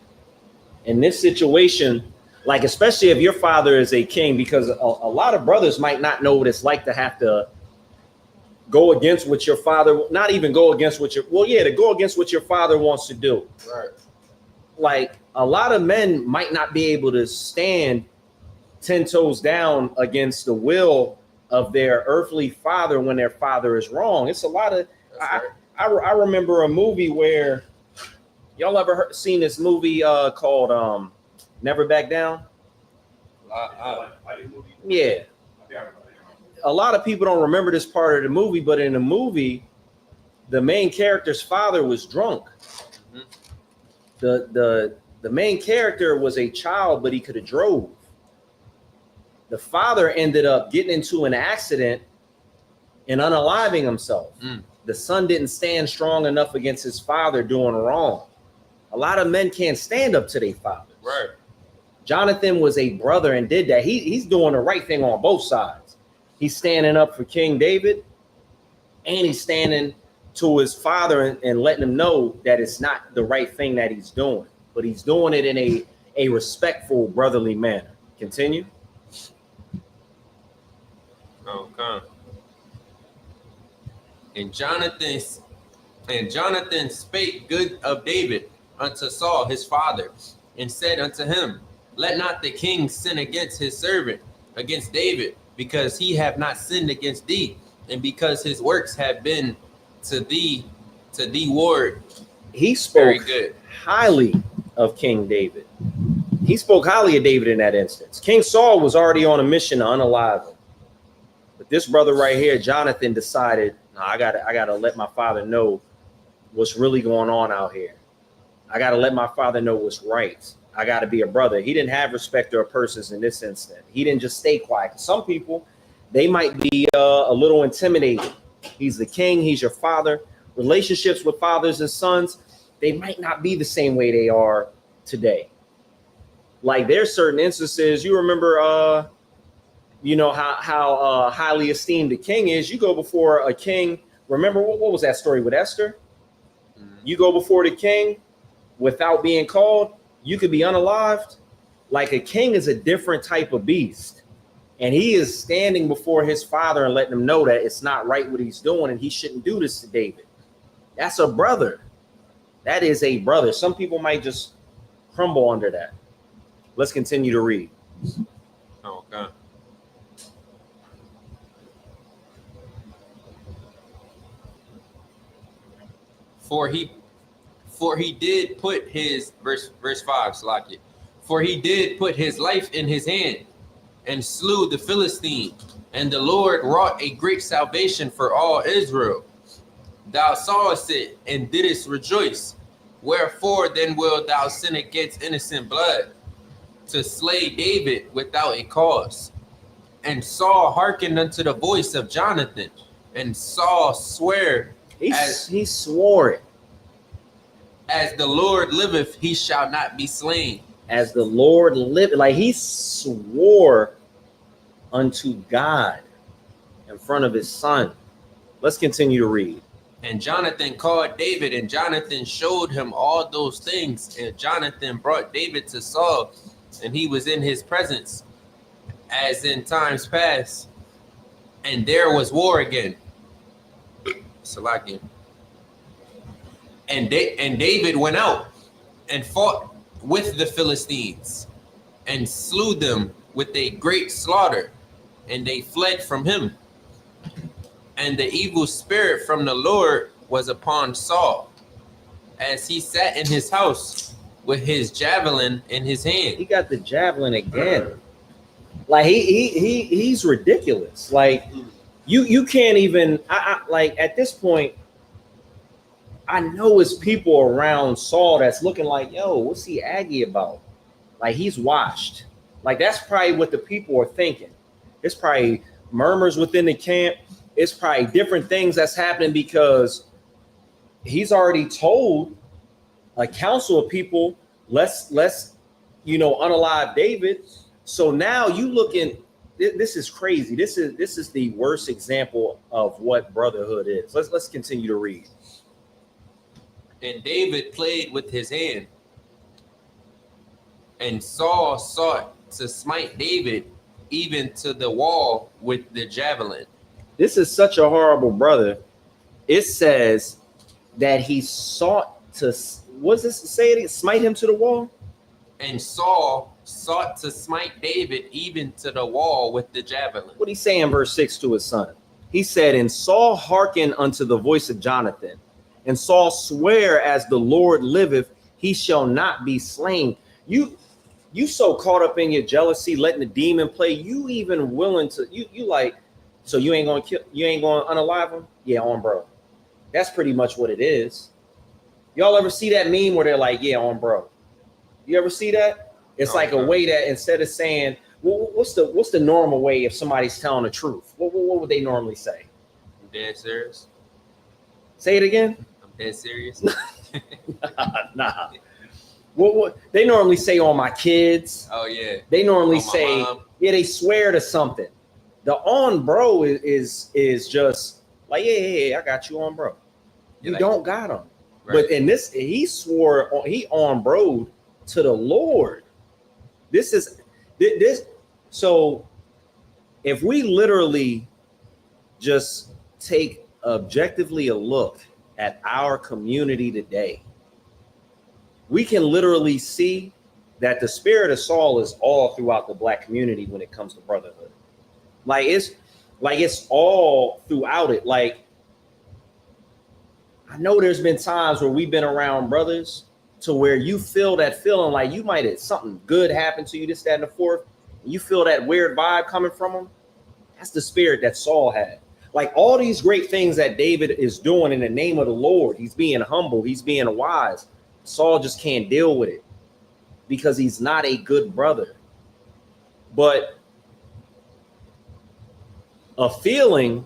Speaker 1: in this situation, like especially if your father is a king, because a lot of brothers might not know what it's like to have to go against what your father, not even go against what your, well, yeah, to go against what your father wants to do.
Speaker 4: Right.
Speaker 1: Like a lot of men might not be able to stand 10 toes down against the will of their earthly father when their father is wrong. It's a lot of, I remember a movie where, y'all ever seen this movie called Never Back Down? Yeah. A lot of people don't remember this part of the movie, but in the movie, the main character's father was drunk. The main character was a child, but he could have drove. The father ended up getting into an accident and unaliving himself. The son didn't stand strong enough against his father doing wrong. A lot of men can't stand up to their fathers.
Speaker 4: Right.
Speaker 1: Jonathan was a brother and did that. He's doing the right thing on both sides. He's standing up for King David, and he's standing to his father and letting him know that it's not the right thing that he's doing, but he's doing it in a respectful, brotherly manner. Continue.
Speaker 4: Okay. And Jonathan spake good of David unto Saul his father, and said unto him, let not the king sin against his servant, against David, because he have not sinned against thee, and because his works have been to thee ward.
Speaker 1: He spoke
Speaker 4: very good.
Speaker 1: highly of King David. He spoke highly of David in that instance. King Saul was already on a mission to unalive him. But this brother right here, Jonathan, decided, no, I gotta let my father know what's really going on out here. I gotta let my father know what's right. I gotta be a brother. He didn't have respect of persons in this instant. He didn't just stay quiet. Some people, they might be a little intimidated. He's the king, he's your father. Relationships with fathers and sons, they might not be the same way they are today. Like there's certain instances, you remember you know how highly esteemed the king is. You go before a king. Remember what was that story with Esther? You go before the king without being called, you could be unalived. Like a king is a different type of beast. And he is standing before his father and letting him know that it's not right what he's doing and he shouldn't do this to David. That's a brother. That is a brother. Some people might just crumble under that. Let's continue to read.
Speaker 4: Okay. For he did put his verse 5, Slakia. For he did put his life in his hand and slew the Philistine, and the Lord wrought a great salvation for all Israel. Thou sawest it and didst rejoice. Wherefore then wilt thou sin against innocent blood, to slay David without a cause? And Saul hearkened unto the voice of Jonathan, and Saul sware.
Speaker 1: He swore it.
Speaker 4: As the Lord liveth, he shall not be slain.
Speaker 1: As the Lord lived, like he swore unto God in front of his son. Let's continue to read.
Speaker 4: And Jonathan called David, and Jonathan showed him all those things. And Jonathan brought David to Saul, and he was in his presence, as in times past. And there was war again. Salakia. And David went out and fought with the Philistines and slew them with a great slaughter, and they fled from him. And the evil spirit from the Lord was upon Saul, as he sat in his house, with his javelin in his hand.
Speaker 1: He got the javelin again. Like he's ridiculous. Like you can't even. I like at this point. I know it's people around Saul that's looking like, yo, what's he aggy about? Like he's washed. Like that's probably what the people are thinking. It's probably murmurs within the camp. It's probably different things that's happening because he's already told a council of people, let's unalive David. So now you looking, this is crazy. This is the worst example of what brotherhood is. Let's continue to read.
Speaker 4: And David played with his hand, and Saul sought to smite David even to the wall with the javelin.
Speaker 1: This is such a horrible brother. It says that he sought to, what's this say it? Smite him to the wall?
Speaker 4: And Saul sought to smite David even to the wall with the javelin.
Speaker 1: What he say in verse 6 to his son? He said, and Saul hearkened unto the voice of Jonathan, and Saul swear as the Lord liveth, he shall not be slain. You so caught up in your jealousy, letting the demon play, you even willing to, you like, so you ain't gonna kill, you ain't gonna unalive him? Yeah, on bro. That's pretty much what it is. Y'all ever see that meme where they're like, yeah, on bro? You ever see that? It's like a way that instead of saying, well, what's the normal way if somebody's telling the truth? What would they normally say?
Speaker 4: I'm dead serious.
Speaker 1: Say it again.
Speaker 4: I'm dead serious.
Speaker 1: Nah. What they normally say on my kids.
Speaker 4: Oh yeah.
Speaker 1: They normally
Speaker 4: On my
Speaker 1: say,
Speaker 4: mom.
Speaker 1: yeah, they swear to something. The on bro is just like, yeah, I got you on bro. You
Speaker 4: like,
Speaker 1: don't got him.
Speaker 4: Right.
Speaker 1: But in this, he swore, he on broed to the Lord. This is this. So if we literally just take objectively a look at our community today, we can literally see that the spirit of Saul is all throughout the black community when it comes to brotherhood. Like it's all throughout it. Like I know there's been times where we've been around brothers to where you feel that feeling like you might have something good happen to you, this, that, and the fourth. And you feel that weird vibe coming from them. That's the spirit that Saul had. Like all these great things that David is doing in the name of the Lord. He's being humble. He's being wise. Saul just can't deal with it because he's not a good brother. But a feeling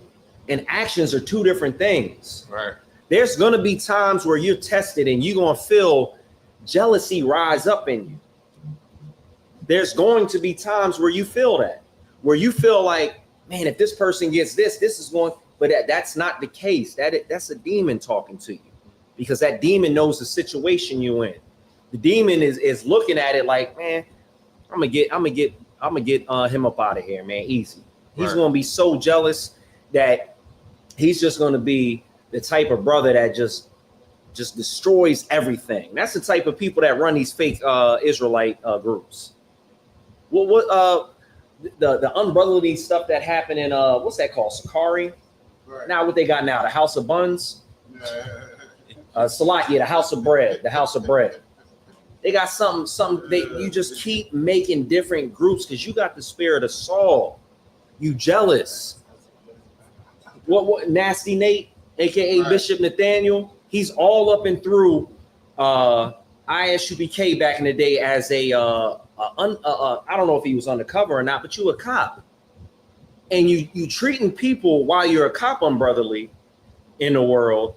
Speaker 1: and actions are two different things.
Speaker 4: Right.
Speaker 1: There's going to be times where you're tested and you're going to feel jealousy rise up in you. There's going to be times where you feel that, where you feel like, man, if this person gets this is going, but that's not the case. That's a demon talking to you because that demon knows the situation you're in. The demon is looking at it like, man, I'm gonna get him up out of here, man. Easy. He's
Speaker 4: Right.
Speaker 1: going to be so jealous that he's just going to be the type of brother that just destroys everything. That's the type of people that run these fake Israelite groups. What the unbrotherly stuff that happened in what's that called? Sakari.
Speaker 2: Right.
Speaker 1: Now what they got now? The House of Buns. Salakia, the House of Bread. The House of Bread. They got something. You just keep making different groups because you got the spirit of Saul. You jealous. What Nasty Nate, aka
Speaker 2: Right.
Speaker 1: Bishop Nathaniel, he's all up and through ISUPK back in the day as I don't know if he was undercover or not, but you a cop. And you treating people while you're a cop unbrotherly in the world,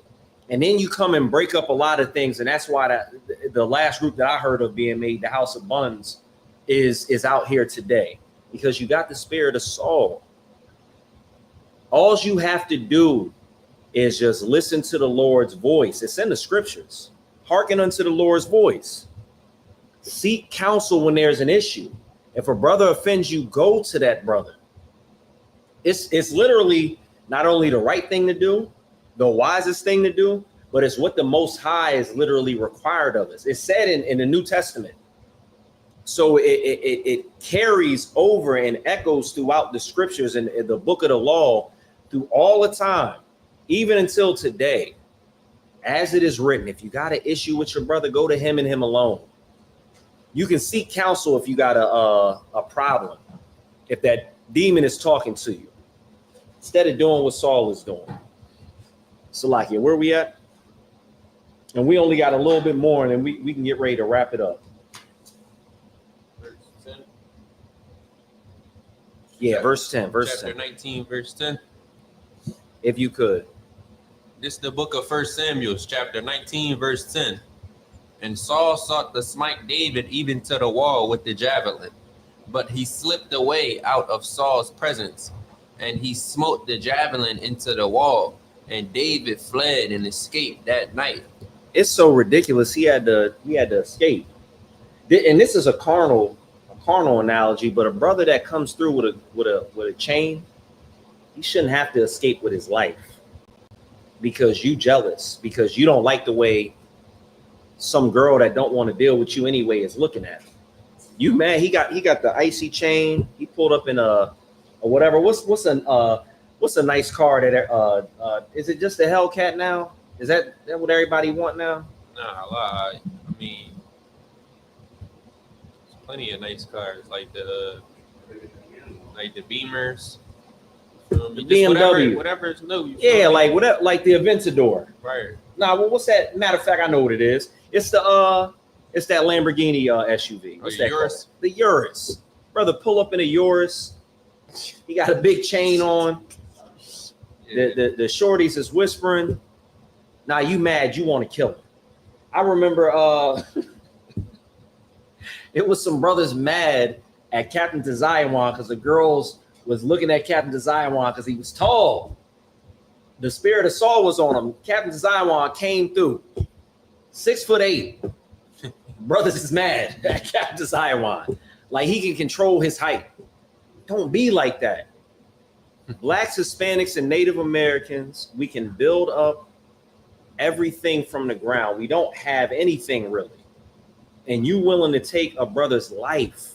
Speaker 1: and then you come and break up a lot of things, and that's why the last group that I heard of being made, the House of Buns, is out here today. Because you got the spirit of Saul. All you have to do is just listen to the Lord's voice. It's in the scriptures. Hearken unto the Lord's voice. Seek counsel when there's an issue. If a brother offends you, go to that brother. It's literally not only the right thing to do, the wisest thing to do, but it's what the Most High is literally required of us. It's said in the New Testament. So it carries over and echoes throughout the scriptures and the book of the law through all the time, even until today. As it is written, if you got an issue with your brother, go to him and him alone. You can seek counsel if you got a problem, if that demon is talking to you, instead of doing what Saul is doing. Salakia, where we at? And we only got a little bit more, and then we can get ready to wrap it up.
Speaker 4: Verse 10.
Speaker 1: Yeah, verse 10.
Speaker 4: Chapter 19, verse 10.
Speaker 1: If you could.
Speaker 4: This is the book of 1 Samuel, chapter 19, verse 10. And Saul sought to smite David even to the wall with the javelin, but he slipped away out of Saul's presence, and he smote the javelin into the wall, and David fled and escaped that night.
Speaker 1: It's so ridiculous. He had to escape. And this is a carnal analogy, but a brother that comes through with a chain, he shouldn't have to escape with his life because you jealous, because you don't like the way some girl that don't want to deal with you anyway is looking at him. You mad? He got the icy chain. He pulled up in a whatever. What's a nice car that is it just a Hellcat now? Is that what everybody want now?
Speaker 4: Nah, lie. I mean, there's plenty of nice cars like the Beamers.
Speaker 1: The
Speaker 4: Just
Speaker 1: BMW.
Speaker 4: whatever is new.
Speaker 1: Yeah, like whatever, like the Aventador.
Speaker 4: Right.
Speaker 1: Nah, well, what's that? Matter of fact, I know what it is. It's that Lamborghini SUV. What's that
Speaker 4: Urus?
Speaker 1: called? The Urus. Brother, pull up in a Urus. He got a big chain on.
Speaker 4: Yeah.
Speaker 1: The shorties is whispering. Now you mad? You want to kill him? I remember it was some brothers mad at Captain Tazayawan because the girls was looking at Captain Tazayawan because he was tall. The spirit of Saul was on him. Captain Tazayawan came through, 6'8". Brothers is mad at Captain Tazayawan, like he can control his height. Don't be like that. Blacks, Hispanics, and Native Americans, we can build up everything from the ground. We don't have anything really. And you willing to take a brother's life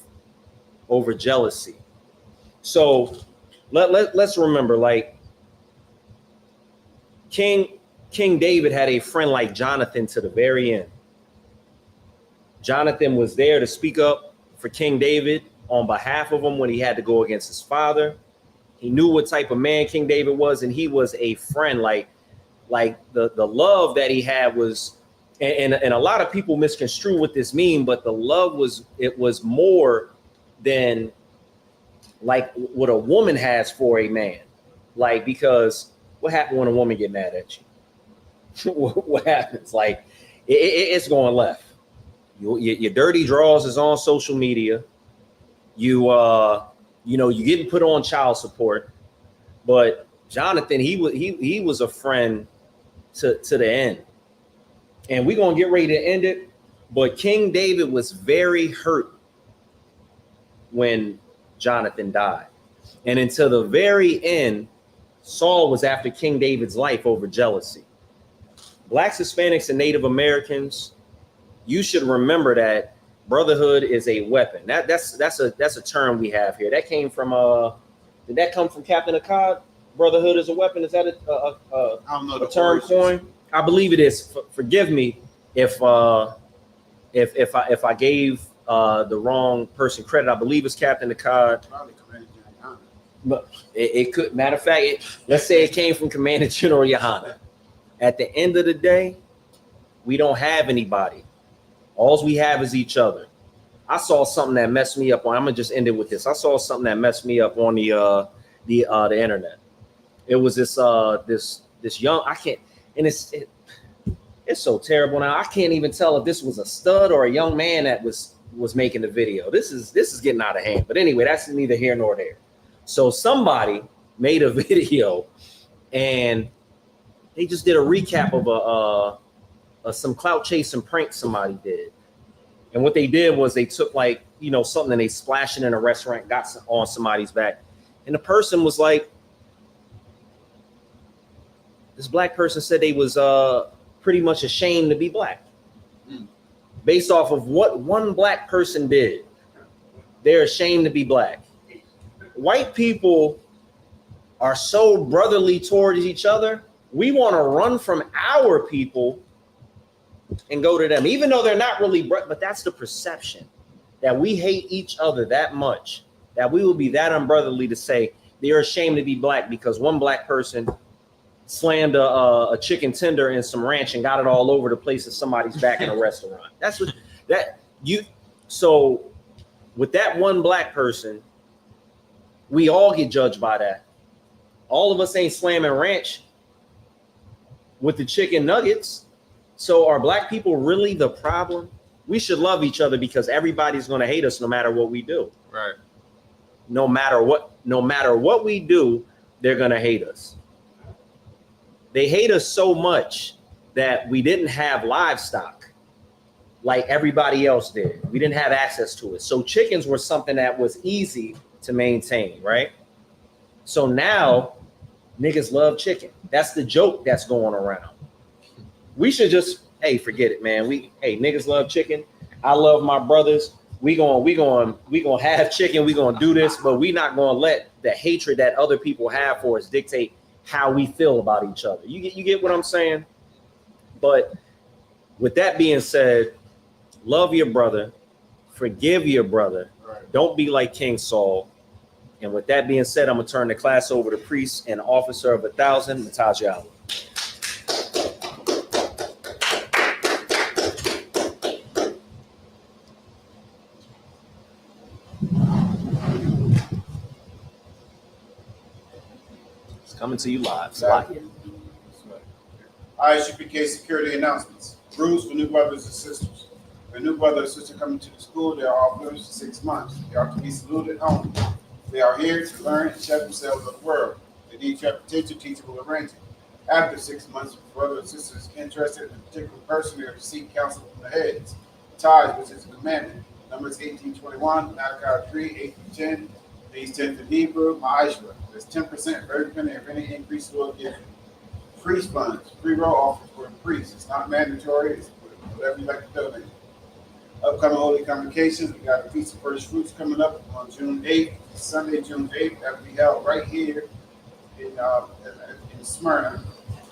Speaker 1: over jealousy. So let's remember, like King David had a friend like Jonathan to the very end. Jonathan was there to speak up for King David on behalf of him when he had to go against his father. He knew what type of man King David was, and he was a friend. Like the love that he had was, and a lot of people misconstrue what this means, but the love was more than like what a woman has for a man. Like, because what happens when a woman get mad at you? What happens? Like it's going left. Your dirty draws is on social media. You getting put on child support. But Jonathan, he was a friend to the end. And we're gonna get ready to end it. But King David was very hurt when Jonathan died. And until the very end, Saul was after King David's life over jealousy. Blacks, Hispanics, and Native Americans, you should remember that brotherhood is a weapon. That's a term we have here. That came from did that come from Captain Akkad? Brotherhood is a weapon. Is that
Speaker 2: I don't know
Speaker 1: a term coin? I believe it is. Forgive me if I gave the wrong person credit. I believe it's Captain Akkad.
Speaker 2: Probably Commander General.
Speaker 1: But it could, matter of fact, let's say it came from Commander General Yohana. At the end of the day, we don't have anybody. All we have is each other. I saw something that messed me up on. I'm gonna just end it with this. I saw something that messed me up on the internet. It was this young. I can't, and it's so terrible now. I can't even tell if this was a stud or a young man that was making the video. This is getting out of hand. But anyway, that's neither here nor there. So somebody made a video, and they just did a recap of some clout chasing prank somebody did. And what they did was they took something and they splashed it in a restaurant, got on somebody's back. And the person was like, this black person said they was pretty much ashamed to be black. Based off of what one black person did, they're ashamed to be black. White people are so brotherly towards each other. We want to run from our people and go to them, even though they're not really, but that's the perception. that we hate each other that much, that we will be that unbrotherly to say they're ashamed to be black because one black person slammed a chicken tender and some ranch and got it all over the place of somebody's back in a restaurant. That's what that you. So with that one black person, we all get judged by that. All of us ain't slamming ranch with the chicken nuggets. So are black people really the problem? We should love each other because everybody's going to hate us no matter what we do.
Speaker 4: Right.
Speaker 1: No matter what we do, they're going to hate us. They hate us so much that we didn't have livestock like everybody else did. We didn't have access to it. So chickens were something that was easy to maintain, right? So now niggas love chicken. That's the joke that's going around. We should just, hey, forget it, man. Niggas love chicken. I love my brothers. We gonna have chicken. We gonna do this, but we not gonna let the hatred that other people have for us dictate how we feel about each other. You get what I'm saying? But with that being said, love your brother, forgive your brother.
Speaker 2: Right.
Speaker 1: Don't be like King Saul. And with that being said, I'm gonna turn the class over to priest and officer of 1,000, Nataja Ali. It's coming to you live.
Speaker 2: Exactly. ISUPK security announcements. Rules for new brothers and sisters. If a new brother or sister coming to the school, they are off limits for 6 months. They are to be saluted only. They are here to learn and check themselves of the world. They need transportation, teacher will arrange it. After 6 months, if a brother or sister is interested in a particular person, they are to seek counsel from the heads. Tithes, which is a commandment. Numbers 18:21, Malachi 3:8-10, these 10 for Hebrew, Ma'ashra. There's 10% for every any increase will give. Priest funds, free roll offers for the priest. It's not mandatory, it's whatever you like to donate. Upcoming holy convocations, we got the Feast of First Fruits coming up on June 8th, Sunday, June 8th. That will be held right here in Smyrna,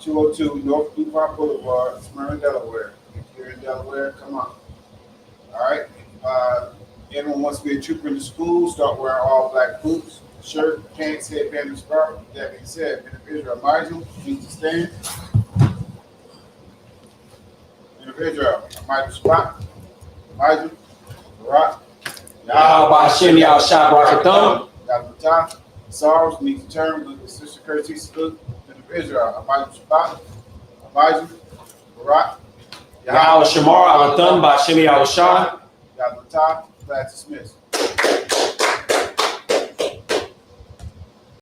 Speaker 2: 202 North DuPont Boulevard, Smyrna, Delaware. If you're in Delaware, come on. All right. Anyone wants to be a trooper in the school, start wearing all black boots, shirt, pants, headband, and scarf. With that being said, individual Michael, please stand. Individual Michael Spot, Michael, Rock,
Speaker 1: Yahweh Hashem Yahushua Barakathon.
Speaker 2: Yahweh Sorrows needs to turn with the sister courtesy salute. Individual Michael Spot, Michael, Rock,
Speaker 1: Yahweh Shamar Alathan by Hashem Yahushua.
Speaker 2: Yahweh class dismissed.